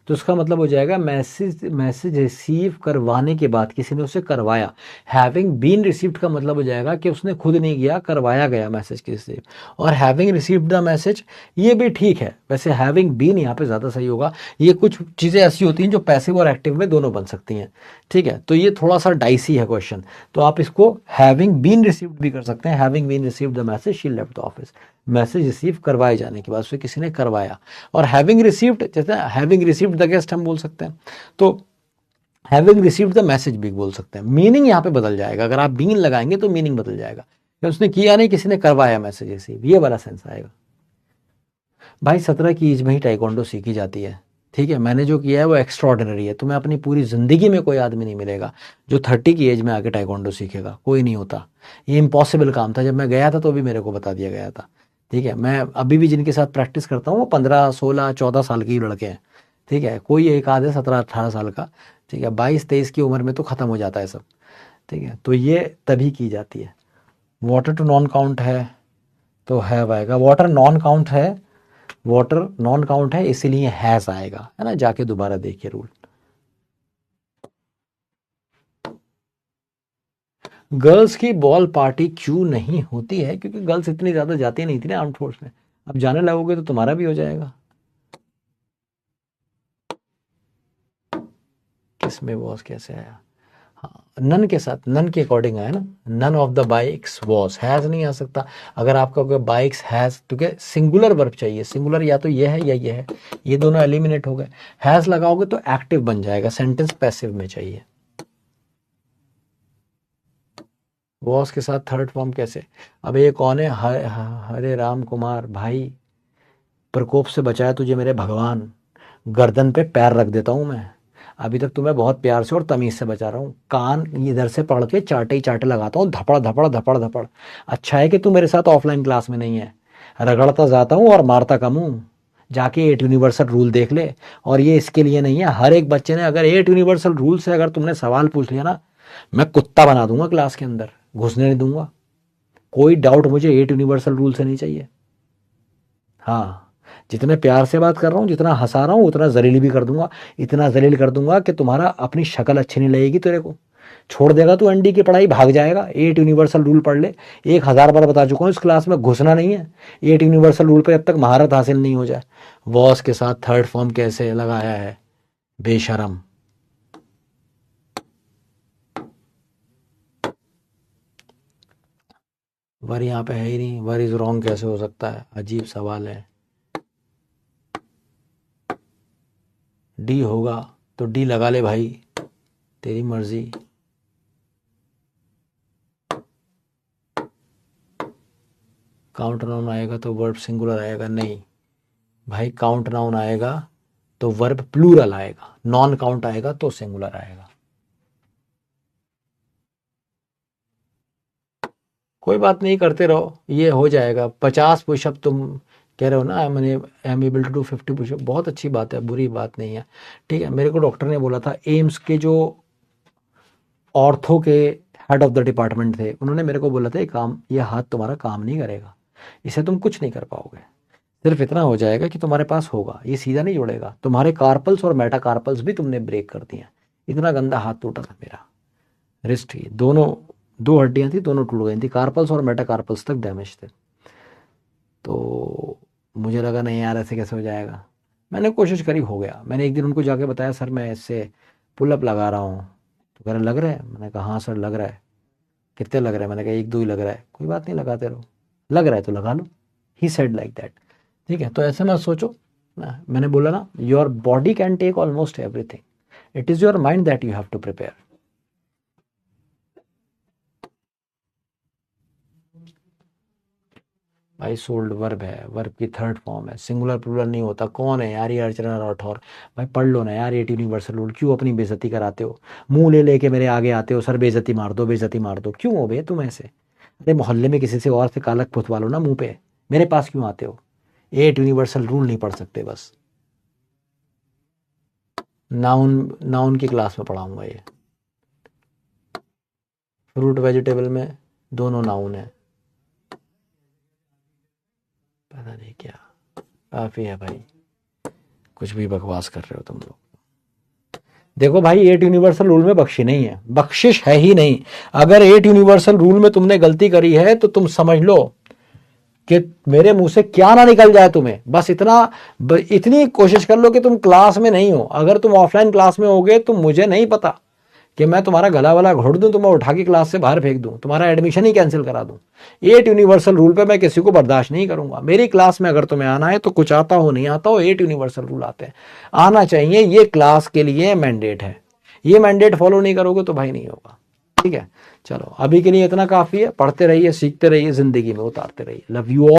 तो उसका मतलब हो जाएगा मैसेज रिसीव करवाने के बाद किसी ने उसे करवाया। हैविंग बीन रिसीव्ड का मतलब हो जाएगा कि उसने खुद नहीं किया, करवाया गया मैसेज की रिसीव। और हैविंग रिसीव्ड द मैसेज ये भी ठीक है, वैसे हैविंग बीन यहाँ पे ज़्यादा सही होगा। ये कुछ चीज़ें ऐसी होती हैं जो पैसिव और एक्टिव में दोनों बन सकती हैं, ठीक है। तो ये थोड़ा सा डाइसी है क्वेश्चन, तो आप इसको हैविंग बीन रिसीव्ड भी कर सकते हैं। Having been received the message she left the office, message receive करवाए जाने के बाद उसे किसी ने करवाया। और हैविंग रिसीव्ड, जैसे हैविंग रिसीव्ड द गेस्ट हम बोल सकते हैं, तो हैविंग रिसीव्ड द मैसेज भी बोल सकते हैं। मीनिंग यहाँ पे बदल जाएगा, अगर आप बीन लगाएंगे तो मीनिंग बदल जाएगा, उसने किया नहीं, किसी ने करवाया मैसेज रिसीव, ये वाला सेंस आएगा। भाई 17 की एज में ही टाइकोंडो सीखी जाती है, ठीक है। मैंने जो किया है वो एक्स्ट्रॉर्डिनरी है, तुम्हें अपनी पूरी जिंदगी में कोई आदमी नहीं मिलेगा जो 30 की एज में आके टाइकोंडो सीखेगा, कोई नहीं होता। ये इम्पॉसिबल काम था, जब मैं गया था तो भी मेरे को बता दिया गया था, ठीक है। मैं अभी भी जिनके साथ प्रैक्टिस करता हूँ वो 15, 16, 14 साल के लड़के हैं, ठीक है। कोई एक आधे 17, 18 साल का, ठीक है। 22, 23 की उम्र में तो ख़त्म हो जाता है सब, ठीक है। तो ये तभी की जाती है। वाटर टू नॉन काउंट है तो हैव आएगा, वाटर नॉन काउंट है, वाटर नॉन काउंट है इसीलिए हैज आएगा, है ना। जाके दोबारा देखिए रूल। गर्ल्स की बॉल पार्टी क्यों नहीं होती है? क्योंकि गर्ल्स इतनी ज्यादा जाती नहीं थी ना आर्म फोर्स में, अब जाने लगोगे तो तुम्हारा भी हो जाएगा। किसमें वॉज कैसे आया? हाँ, नन के साथ, नन के अकॉर्डिंग आया ना। None of the bikes was, has नहीं आ सकता। अगर आपका कोई बाइक्स हैज, क्योंकि सिंगुलर वर्ब चाहिए, सिंगुलर या तो ये है या ये है, ये दोनों एलिमिनेट हो गए। हैज लगाओगे तो एक्टिव बन जाएगा, सेंटेंस पैसिव में चाहिए। वॉस के साथ थर्ड फॉर्म कैसे? अब ये कौन है? हरे राम कुमार भाई, प्रकोप से बचाया तुझे मेरे भगवान, गर्दन पे पैर रख देता हूँ मैं। अभी तक तुम्हें बहुत प्यार से और तमीज से बचा रहा हूँ, कान इधर से पकड़ के चाटे ही चाटे लगाता हूँ, धपड़ धपड़ धपड़ धपड़। अच्छा है कि तू मेरे साथ ऑफलाइन क्लास में नहीं है, रगड़ता जाता हूँ और मारता कम हूँ। जाके 8 यूनिवर्सल रूल देख ले। और ये इसके लिए नहीं है, हर एक बच्चे ने अगर 8 यूनिवर्सल रूल से अगर तुमने सवाल पूछ लिया ना, मैं कुत्ता बना दूंगा क्लास के अंदर, घुसने नहीं दूंगा। कोई डाउट मुझे 8 यूनिवर्सल रूल से नहीं चाहिए। हाँ, जितने प्यार से बात कर रहा हूँ, जितना हंसा रहा हूँ, उतना जलील भी कर दूंगा। इतना जलील कर दूंगा कि तुम्हारा अपनी शक्ल अच्छी नहीं लगेगी तेरे को, छोड़ देगा तू एनडी की पढ़ाई, भाग जाएगा। 8 यूनिवर्सल रूल पढ़ ले, 1000 बार बता चुका हूँ, इस क्लास में घुसना नहीं है 8 यूनिवर्सल रूल पे जब तक महारत हासिल नहीं हो जाए। वॉस के साथ थर्ड फॉर्म कैसे लगाया है, बेशरम। वर यहाँ पे है ही नहीं, वर इज रॉन्ग कैसे हो सकता है, अजीब सवाल है। डी होगा तो डी लगा ले भाई, तेरी मर्जी। काउंट नाउन आएगा तो वर्ब सिंगुलर आएगा? नहीं भाई, काउंट नाउन आएगा तो वर्ब प्लूरल आएगा, नॉन काउंट आएगा तो सिंगुलर आएगा। कोई बात नहीं, करते रहो, ये हो जाएगा। 50 पुशअप तुम कह रहे हो ना, मैंने I am able to do 50 pushup, बहुत अच्छी बात है, बुरी बात नहीं है। ठीक है, मेरे को डॉक्टर ने बोला था, एम्स के जो ऑर्थो के हेड ऑफ द डिपार्टमेंट थे, उन्होंने मेरे को बोला था, ये काम, ये हाथ तुम्हारा काम नहीं करेगा, इसे तुम कुछ नहीं कर पाओगे। सिर्फ इतना हो जाएगा कि तुम्हारे पास होगा, ये सीधा नहीं जुड़ेगा। तुम्हारे कार्पल्स और मेटाकार्पल्स भी तुमने ब्रेक कर दिए। इतना गंदा हाथ टूटा था मेरा, रिस्ट की दोनों, 2 हड्डियां थी, दोनों टूट गई थी, कार्पल्स और मेटाकार्पल्स तक डैमेज थे। तो मुझे लगा नहीं यार, ऐसे कैसे हो जाएगा। मैंने कोशिश करी, हो गया। मैंने एक दिन उनको जाके बताया, सर मैं इससे पुलअप लगा रहा हूँ। तो कह रहे लग रहा है? मैंने कहा हाँ सर लग रहा है। कितने लग रहा है? मैंने कहा 1-2 ही लग रहा है। कोई बात नहीं, लगाते रहो, लग रहा है तो लगा लो। He said like that. ठीक है, तो ऐसे मत सोचो ना, मैंने बोला ना, your body can take almost everything, it is your mind that you have to prepare. भाई सोल्ड वर्ब है, वर्ब की थर्ड फॉर्म है, सिंगुलर प्लूरल नहीं होता। कौन है यार ये अर्चना राठौर? भाई पढ़ लो ना यार 8 यूनिवर्सल रूल, क्यों अपनी बेइज्जती कराते हो? मुंह ले लेके मेरे आगे आते हो, सर बेइज्जती मार दो, बेइज्जती मार दो, क्यों हो बे तुम ऐसे? अरे मोहल्ले में किसी से और से कालक पुतवा लो ना मुंह पे, मेरे पास क्यों आते हो? 8 यूनिवर्सल रूल नहीं पढ़ सकते बस। नाउन, नाउन की क्लास में पढ़ाऊंगा ये। फ्रूट वेजिटेबल में दोनों नाउन है, पता नहीं क्या, काफ़ी है भाई, कुछ भी बकवास कर रहे हो तुम लोग। देखो भाई, 8 यूनिवर्सल रूल में बख्शी नहीं है, बख्शिश है ही नहीं। अगर 8 यूनिवर्सल रूल में तुमने गलती करी है तो तुम समझ लो कि मेरे मुंह से क्या ना निकल जाए तुम्हें, बस इतना, इतनी कोशिश कर लो कि तुम क्लास में नहीं हो। अगर तुम ऑफलाइन क्लास में होगे तो मुझे नहीं पता कि मैं तुम्हारा गला वाला घोट दूं, तुम्हें उठा के क्लास से बाहर फेंक दूं, तुम्हारा एडमिशन ही कैंसिल करा दूं। 8 यूनिवर्सल रूल पे मैं किसी को बर्दाश्त नहीं करूंगा। मेरी क्लास में अगर तुम्हें आना है तो कुछ आता हो नहीं आता हो, 8 यूनिवर्सल रूल आते हैं, आना चाहिए, ये क्लास के लिए मैंडेट है। ये मैंडेट फॉलो नहीं करोगे तो भाई नहीं होगा। ठीक है, चलो अभी के लिए इतना काफी है, पढ़ते रहिए, सीखते रहिए, जिंदगी में उतारते रहिए। Love you all.